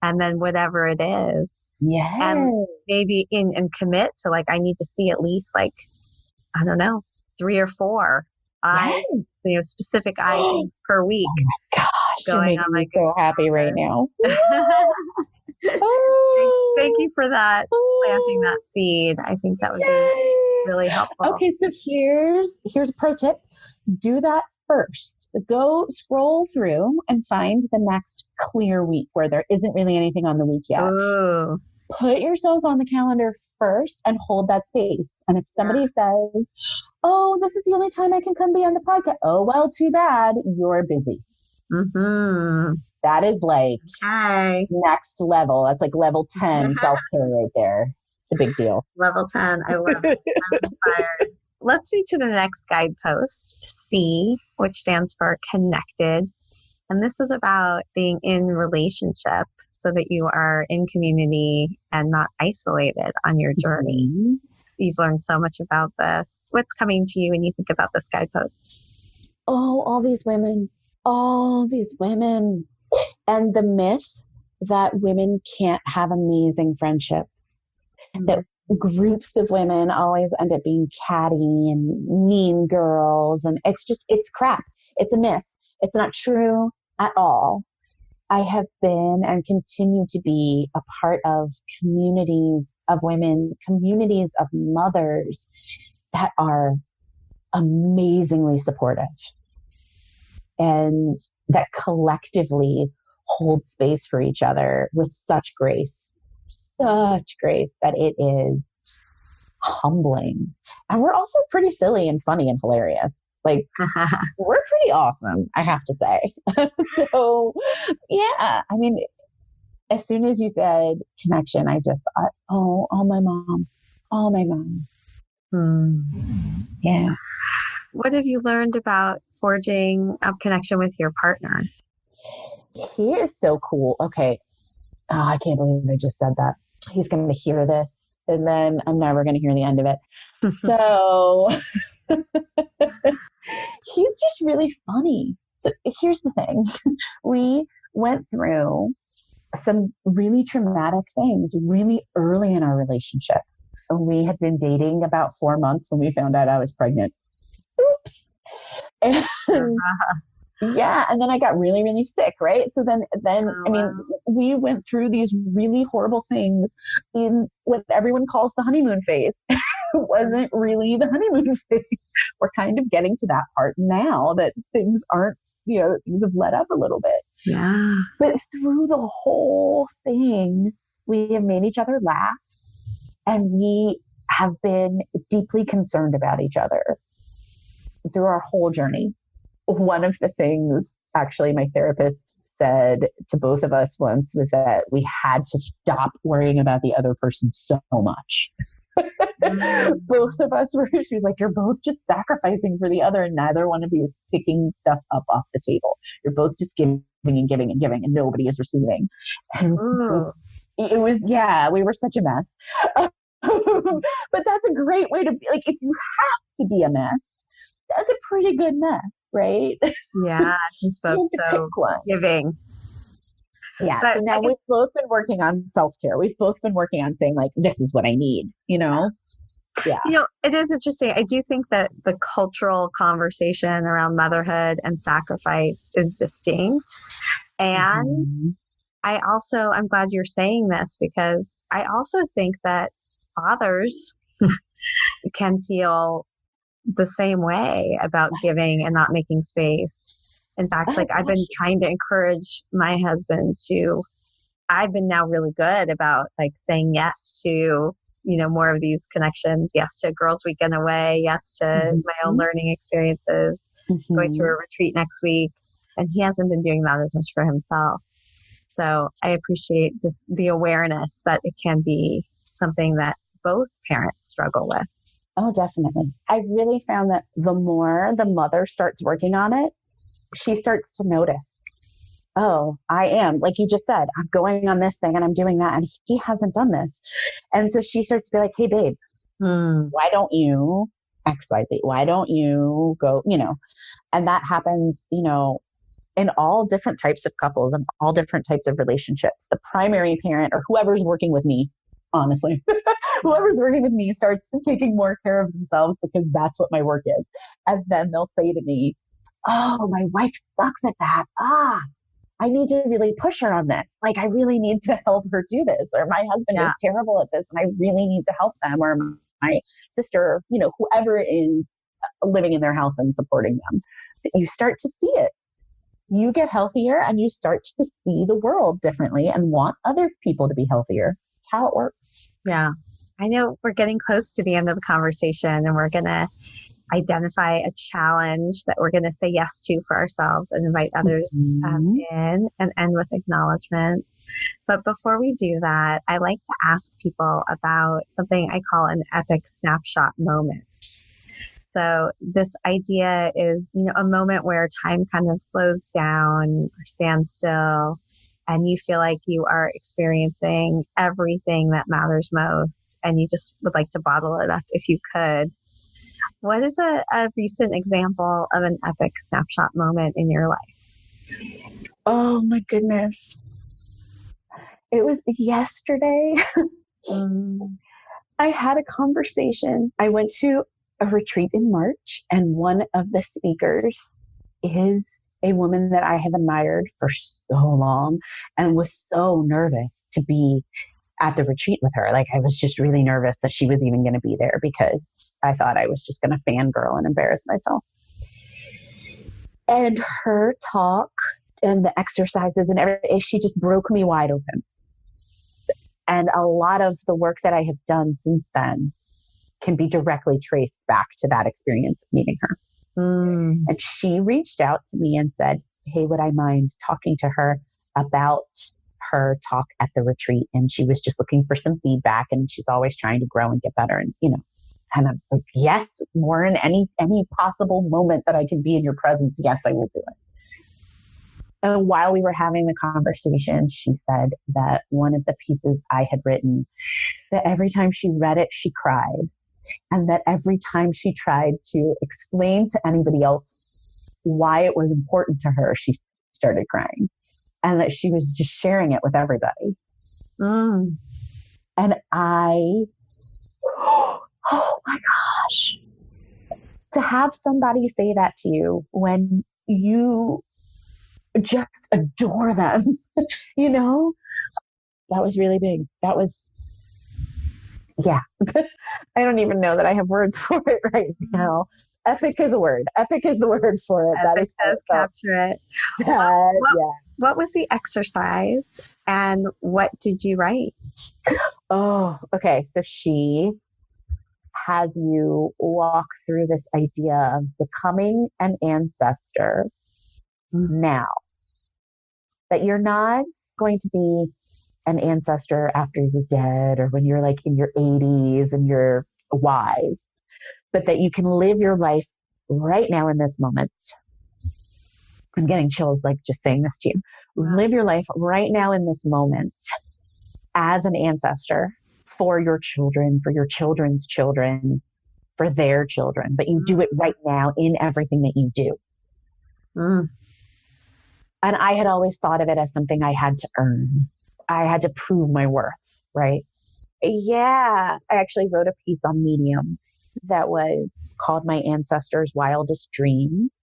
and then whatever it is. Yes. And maybe and commit to like, I need to see at least like, I don't know, 3 or 4 specific things per week. Oh my gosh, you're making me so happy right now. Thank you for that, planting that seed. I think that would be really helpful. Okay, so here's a pro tip. Do that first. Go scroll through and find the next clear week where there isn't really anything on the week yet. Ooh. Put yourself on the calendar first and hold that space. And if somebody says, oh, this is the only time I can come be on the podcast. Oh, well, too bad. You're busy. That is like next level. That's like level 10 self-care right there. It's a big deal. Level 10. I love it. I'm inspired. Let's read to the next guidepost, C, which stands for connected. And this is about being in relationship so that you are in community and not isolated on your journey. You've learned so much about this. What's coming to you when you think about this guidepost? Oh, all these women. And the myth that women can't have amazing friendships, that groups of women always end up being catty and mean girls. And it's crap. It's a myth. It's not true at all. I have been and continue to be a part of communities of women, communities of mothers that are amazingly supportive and that collectively hold space for each other with such grace. such grace that it is humbling. And we're also pretty silly and funny and hilarious. Like, we're pretty awesome, I have to say. So, yeah, I mean, as soon as you said connection, I just thought, oh, my mom. Yeah. What have you learned about forging a connection with your partner? He is so cool. Okay. Oh, I can't believe I just said that. He's going to hear this and then I'm never going to hear the end of it. So he's just really funny. So here's the thing. We went through some really traumatic things really early in our relationship. We had been dating about 4 months when we found out I was pregnant. Oops. And yeah. And then I got really, really sick. Right. So then, I mean, we went through these really horrible things in what everyone calls the honeymoon phase. It wasn't really the honeymoon phase. We're kind of getting to that part now that things aren't, things have let up a little bit. Yeah. But through the whole thing, we have made each other laugh and we have been deeply concerned about each other through our whole journey. One of the things actually my therapist said to both of us once was that we had to stop worrying about the other person so much. Both of us were, she was like, you're both just sacrificing for the other and neither one of you is picking stuff up off the table. You're both just giving and giving and giving and nobody is receiving. And it was, we were such a mess. But that's a great way to be, like, if you have to be a mess, that's a pretty good mess, right? Yeah, you spoke so giving. Yeah, but so now we've both been working on self-care. We've both been working on saying, like, this is what I need, Yeah. It is interesting. I do think that the cultural conversation around motherhood and sacrifice is distinct. And I'm glad you're saying this because I also think that fathers can feel the same way about giving and not making space. In fact, I've been trying to encourage my husband I've been now really good about saying yes to, more of these connections. Yes to girls' weekend away. Yes to my own learning experiences, going to a retreat next week. And he hasn't been doing that as much for himself. So I appreciate just the awareness that it can be something that both parents struggle with. Oh, definitely. I've really found that the more the mother starts working on it, she starts to notice, oh, I am, like you just said, I'm going on this thing and I'm doing that. And he hasn't done this. And so she starts to be like, hey, babe, why don't you XYZ? Why don't you go, and that happens, in all different types of couples and all different types of relationships. The primary parent or whoever's working with me, honestly, whoever's working with me starts taking more care of themselves because that's what my work is. And then they'll say to me, oh, my wife sucks at that. I need to really push her on this. Like, I really need to help her do this. Or my husband is terrible at this and I really need to help them. Or my sister, whoever is living in their house and supporting them. You start to see it. You get healthier and you start to see the world differently and want other people to be healthier. That's how it works. Yeah. I know we're getting close to the end of the conversation and we're going to identify a challenge that we're going to say yes to for ourselves and invite others in and end with acknowledgement. But before we do that, I like to ask people about something I call an epic snapshot moment. So this idea is, a moment where time kind of slows down or stands still and you feel like you are experiencing everything that matters most and you just would like to bottle it up if you could. What is a recent example of an epic snapshot moment in your life? Oh my goodness. It was yesterday. I had a conversation. I went to a retreat in March and one of the speakers is a woman that I have admired for so long and was so nervous to be at the retreat with her. Like, I was just really nervous that she was even going to be there because I thought I was just going to fangirl and embarrass myself. And her talk and the exercises and everything, she just broke me wide open. And a lot of the work that I have done since then can be directly traced back to that experience of meeting her. And she reached out to me and said, hey, would I mind talking to her about her talk at the retreat? And she was just looking for some feedback, and she's always trying to grow and get better. And, and I'm like, yes, Lauren, any possible moment that I can be in your presence, yes, I will do it. And while we were having the conversation, she said that one of the pieces I had written, that every time she read it, she cried. And that every time she tried to explain to anybody else why it was important to her, she started crying. And that she was just sharing it with everybody. And oh my gosh, to have somebody say that to you when you just adore them, that was really big. That was, yeah. I don't even know that I have words for it right now. Epic is a word. Epic is the word for it. Epic does capture it. What was the exercise and what did you write? Oh, okay. So she has you walk through this idea of becoming an ancestor now. That you're not going to be an ancestor after you're dead or when you're like in your 80s and you're wise, but that you can live your life right now in this moment. I'm getting chills like just saying this to you. Live your life right now in this moment as an ancestor for your children, for your children's children, for their children, but you do it right now in everything that you do. And I had always thought of it as something I had to earn. I had to prove my worth, right? Yeah. I actually wrote a piece on Medium that was called My Ancestors' Wildest Dreams.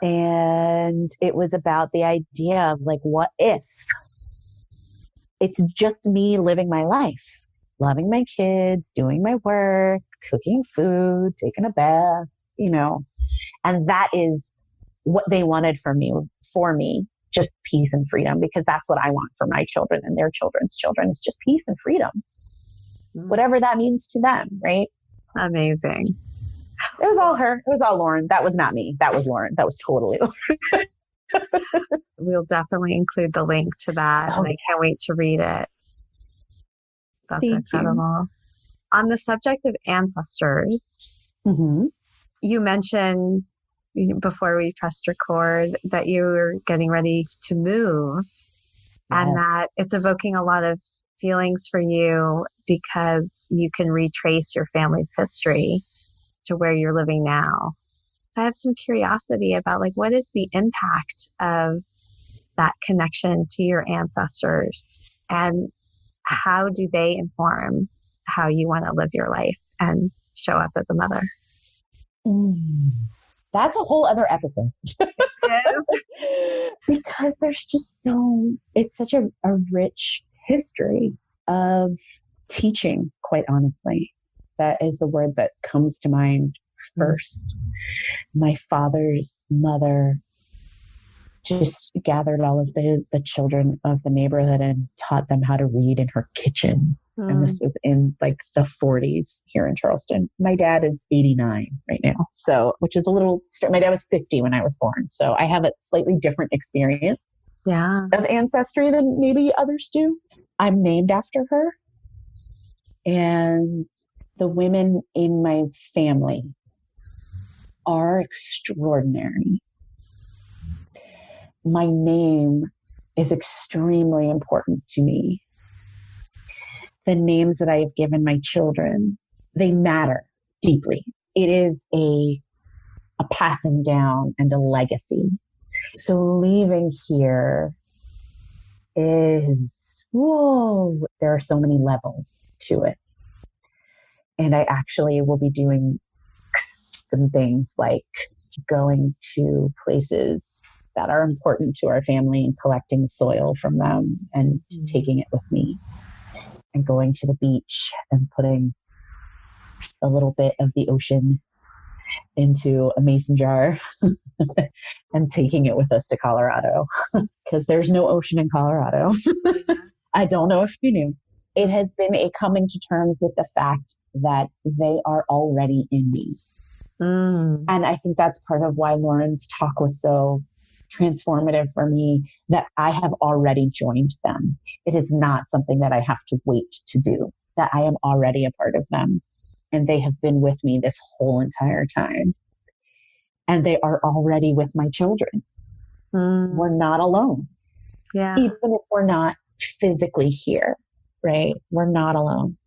And it was about the idea of like, what if it's just me living my life, loving my kids, doing my work, cooking food, taking a bath, and that is what they wanted for me, just peace and freedom, because that's what I want for my children and their children's children is just peace and freedom, whatever that means to them. Right. Amazing. It was all her. It was all Lauren. That was not me. That was Lauren. That was totally Lauren. We'll definitely include the link to that. And I can't wait to read it. That's Thank incredible. You. On the subject of ancestors, you mentioned before we pressed record that you were getting ready to move and that it's evoking a lot of feelings for you because you can retrace your family's history to where you're living now. So I have some curiosity about like, what is the impact of that connection to your ancestors and how do they inform how you want to live your life and show up as a mother? That's a whole other episode. Because there's just it's such a rich history of teaching, quite honestly. That is the word that comes to mind first. My father's mother just gathered all of the children of the neighborhood and taught them how to read in her kitchen. And this was in like the 40s here in Charleston. My dad is 89 right now. So, which is a little, my dad was 50 when I was born. So I have a slightly different experience of ancestry than maybe others do. I'm named after her. And the women in my family are extraordinary. My name is extremely important to me. The names that I have given my children, they matter deeply. It is a passing down and a legacy. So leaving here is, there are so many levels to it. And I actually will be doing some things like going to places that are important to our family and collecting soil from them and taking it with me. And going to the beach and putting a little bit of the ocean into a mason jar and taking it with us to Colorado because there's no ocean in Colorado. I don't know if you knew. It has been a coming to terms with the fact that they are already in me. And I think that's part of why Lauren's talk was so transformative for me, that I have already joined them. It is not something that I have to wait to do, that I am already a part of them. And they have been with me this whole entire time. And they are already with my children. We're not alone. Yeah. Even if we're not physically here, right? We're not alone.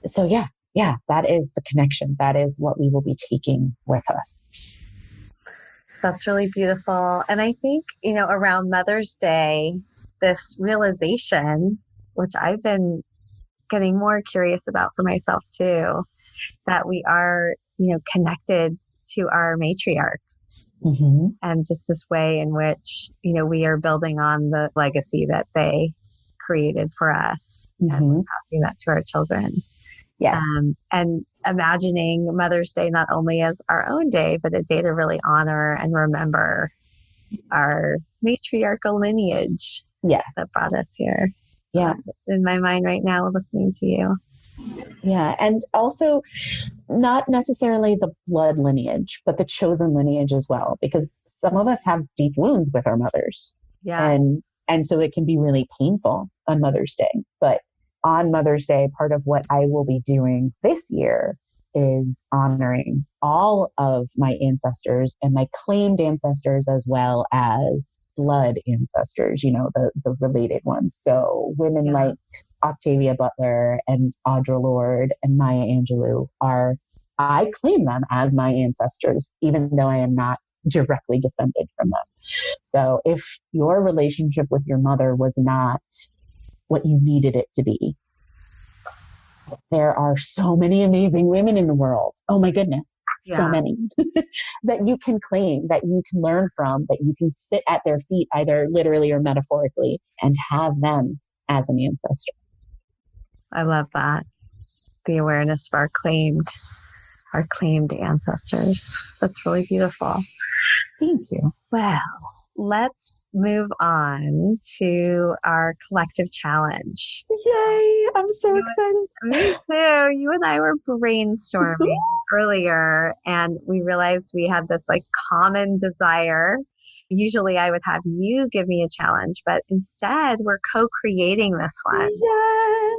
So yeah, that is the connection. That is what we will be taking with us. That's really beautiful. And I think, around Mother's Day, this realization, which I've been getting more curious about for myself too, that we are, connected to our matriarchs. And just this way in which, we are building on the legacy that they created for us and we're passing that to our children. Yes. And imagining Mother's Day not only as our own day, but a day to really honor and remember our matriarchal lineage that brought us here. Yeah. In my mind right now, listening to you. Yeah. And also not necessarily the blood lineage, but the chosen lineage as well, because some of us have deep wounds with our mothers. Yeah. And so it can be really painful on Mother's Day. But on Mother's Day, part of what I will be doing this year is honoring all of my ancestors and my claimed ancestors, as well as blood ancestors, the related ones. So women like Octavia Butler and Audre Lorde and Maya Angelou I claim them as my ancestors, even though I am not directly descended from them. So if your relationship with your mother was not what you needed it to be, there are so many amazing women in the world. Oh my goodness. So many that you can claim, that you can learn from, that you can sit at their feet, either literally or metaphorically, and have them as an ancestor. I love that. The awareness of our claimed ancestors. That's really beautiful. Thank you. Well, let's move on to our collective challenge. Yay! I'm so excited. Me too. You and I were brainstorming earlier, and we realized we had this common desire. Usually I would have you give me a challenge, but instead we're co-creating this one,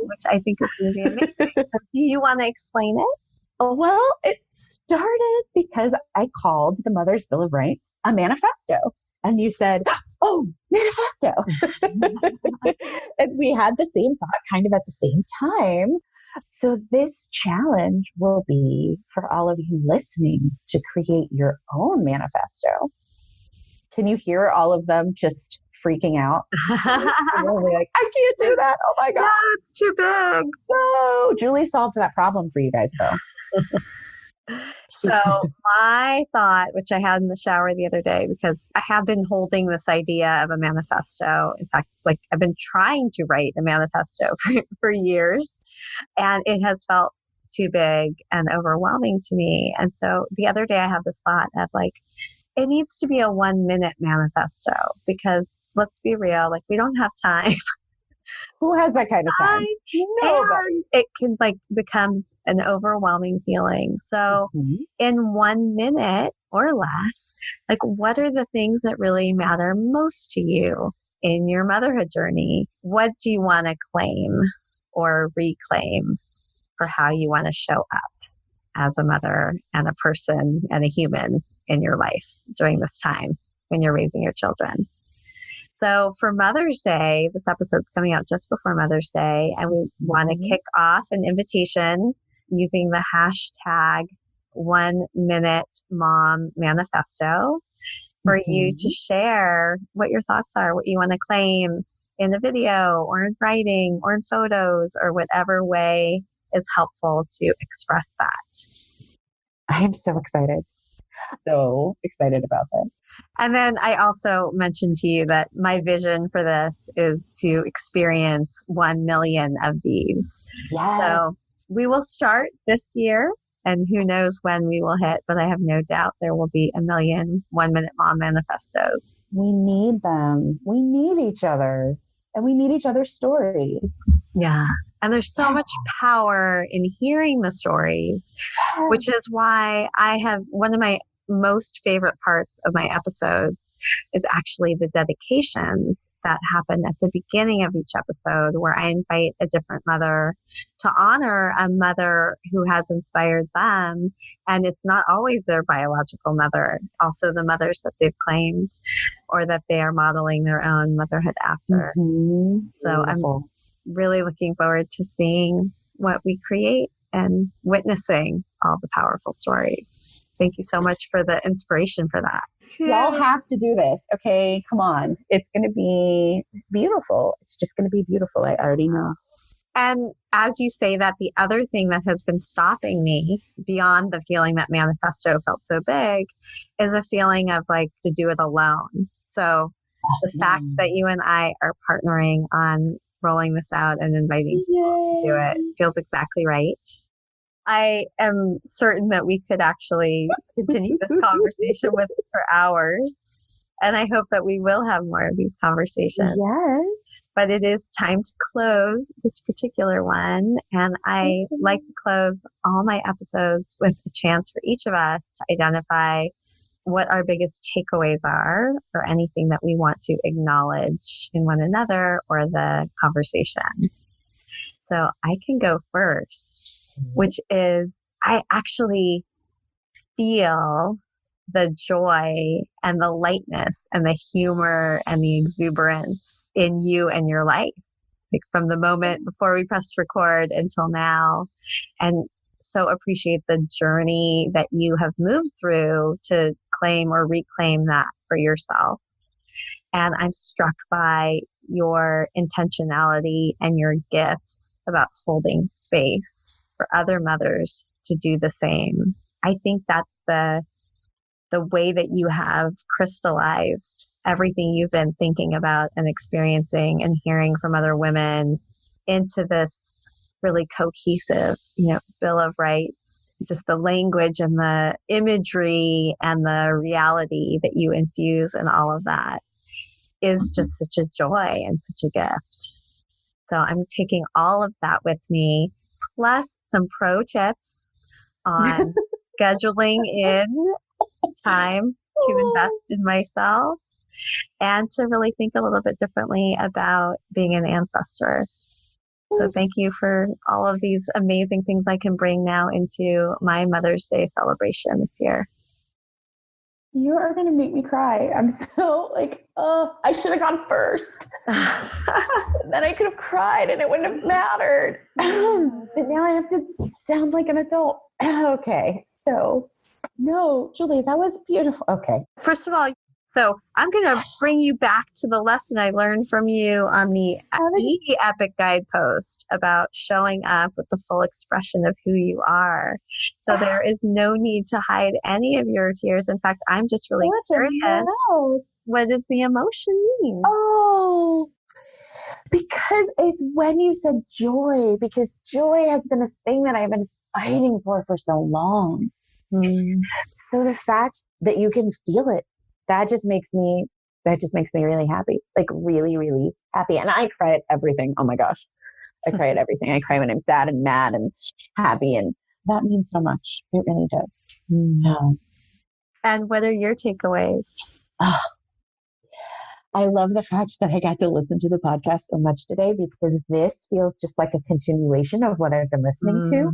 which I think is going to be amazing. So do you want to explain it? Well, it started because I called the Mother's Bill of Rights a manifesto. And you said, oh, manifesto. And we had the same thought kind of at the same time. So this challenge will be for all of you listening to create your own manifesto. Can you hear all of them just freaking out? Like, I can't do that. Oh my God. No, it's too big. No, Julie solved that problem for you guys though. So my thought, which I had in the shower the other day, because I have been holding this idea of a manifesto. In fact, I've been trying to write a manifesto for years, and it has felt too big and overwhelming to me. And so the other day I had this thought of it needs to be a 1-minute manifesto, because let's be real, we don't have time. Who has that kind of time? And it can becomes an overwhelming feeling. So in 1 minute or less, what are the things that really matter most to you in your motherhood journey? What do you want to claim or reclaim for how you want to show up as a mother and a person and a human in your life during this time when you're raising your children? So for Mother's Day, this episode's coming out just before Mother's Day, and we want to kick off an invitation using the hashtag 1 Minute Mom Manifesto for you to share what your thoughts are, what you want to claim in a video or in writing or in photos or whatever way is helpful to express that. I am so excited. So excited about that. And then I also mentioned to you that my vision for this is to experience 1 million of these. Yes. So we will start this year, and who knows when we will hit, but I have no doubt there will be 1 million 1 Minute Mom Manifestos. We need them. We need each other. and we need each other's stories. Yeah. And there's so much power in hearing the stories, which is why I have one of my most favorite parts of my episodes is actually the dedications that happen at the beginning of each episode, where I invite a different mother to honor a mother who has inspired them. And it's not always their biological mother, also the mothers that they've claimed or that they are modeling their own motherhood after. Mm-hmm. So Beautiful. I'm really looking forward to seeing what we create and witnessing all the powerful stories. Thank you so much for the inspiration for that. Y'all have to do this. Okay, come on. It's going to be beautiful. It's just going to be beautiful. I already know. And as you say that, the other thing that has been stopping me beyond the feeling that Manifesto felt so big is a feeling of like to do it alone. So the fact that you and I are partnering on rolling this out and inviting people to do it feels exactly right. I am certain that we could actually continue this conversation with for hours. And I hope that we will have more of these conversations. Yes. But it is time to close this particular one. And I like to close all my episodes with a chance for each of us to identify what our biggest takeaways are or anything that we want to acknowledge in one another or the conversation. So I can go first, which is I actually feel the joy and the lightness and the humor and the exuberance in you and your life, like from the moment before we pressed record until now. And so appreciate the journey that you have moved through to claim or reclaim that for yourself. And I'm struck by your intentionality and your gifts about holding space for other mothers to do the same. I think that's the way that you have crystallized everything you've been thinking about and experiencing and hearing from other women into this really cohesive, Bill of Rights. Just the language and the imagery and the reality that you infuse in all of that is just such a joy and such a gift. So I'm taking all of that with me, plus some pro tips on scheduling in time to invest in myself and to really think a little bit differently about being an ancestor. So thank you for all of these amazing things I can bring now into my Mother's Day celebration this year. You are going to make me cry. I'm so I should have gone first. Then I could have cried and it wouldn't have mattered. But now I have to sound like an adult. Okay. So, no, Julie, that was beautiful. Okay. First of all, so I'm going to bring you back to the lesson I learned from you on the Epic Guide post about showing up with the full expression of who you are. So there is no need to hide any of your tears. In fact, I'm just really curious. What does the emotion mean? Oh, because it's when you said joy, because joy has been a thing that I've been fighting for so long. So the fact that you can feel it, that just makes me really happy, like really, really happy. And I cry at everything. Oh my gosh. I cry at everything. I cry when I'm sad and mad and happy. And that means so much. It really does. And what are your takeaways? Oh, I love the fact that I got to listen to the podcast so much today, because this feels just like a continuation of what I've been listening to,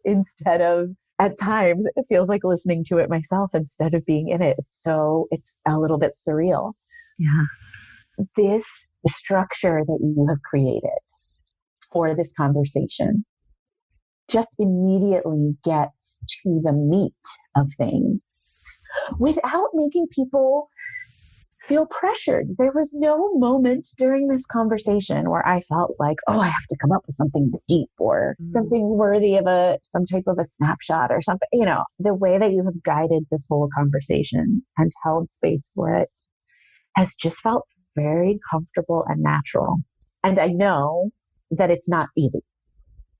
instead of, at times, it feels like listening to it myself instead of being in it. It's a little bit surreal. Yeah. This structure that you have created for this conversation just immediately gets to the meat of things without making people feel pressured. There was no moment during this conversation where I felt like, oh, I have to come up with something deep or something worthy of some type of a snapshot or something. The way that you have guided this whole conversation and held space for it has just felt very comfortable and natural. And I know that it's not easy.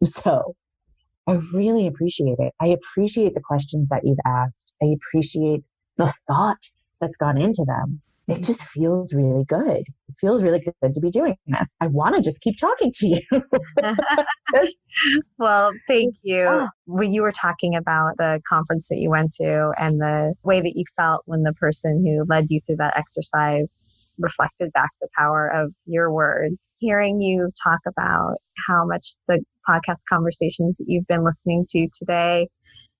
So I really appreciate it. I appreciate the questions that you've asked. I appreciate the thought that's gone into them. it just feels really good. It feels really good to be doing this. I want to just keep talking to you. Well, thank you. When you were talking about the conference that you went to and the way that you felt when the person who led you through that exercise reflected back the power of your words, hearing you talk about how much the podcast conversations that you've been listening to today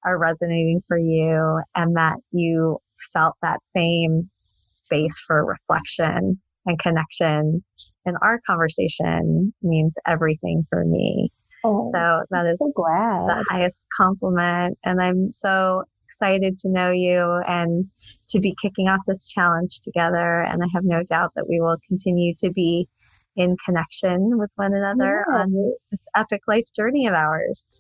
are resonating for you, and that you felt that same space for reflection and connection in our conversation means everything for me. Oh, so that is so glad. The highest compliment. And I'm so excited to know you and to be kicking off this challenge together. And I have no doubt that we will continue to be in connection with one another on this epic life journey of ours.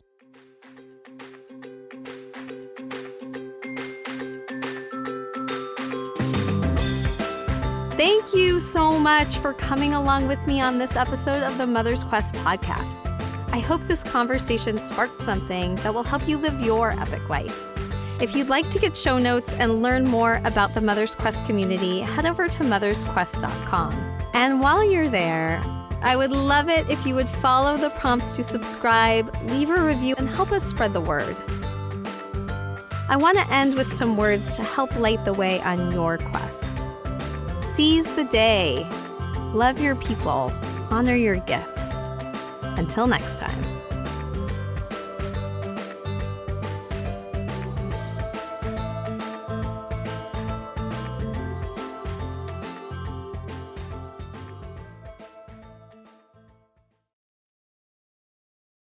Thank you so much for coming along with me on this episode of the Mother's Quest podcast. I hope this conversation sparked something that will help you live your epic life. If you'd like to get show notes and learn more about the Mother's Quest community, head over to mothersquest.com. And while you're there, I would love it if you would follow the prompts to subscribe, leave a review, and help us spread the word. I want to end with some words to help light the way on your quest. Seize the day. Love your people. Honor your gifts. Until next time.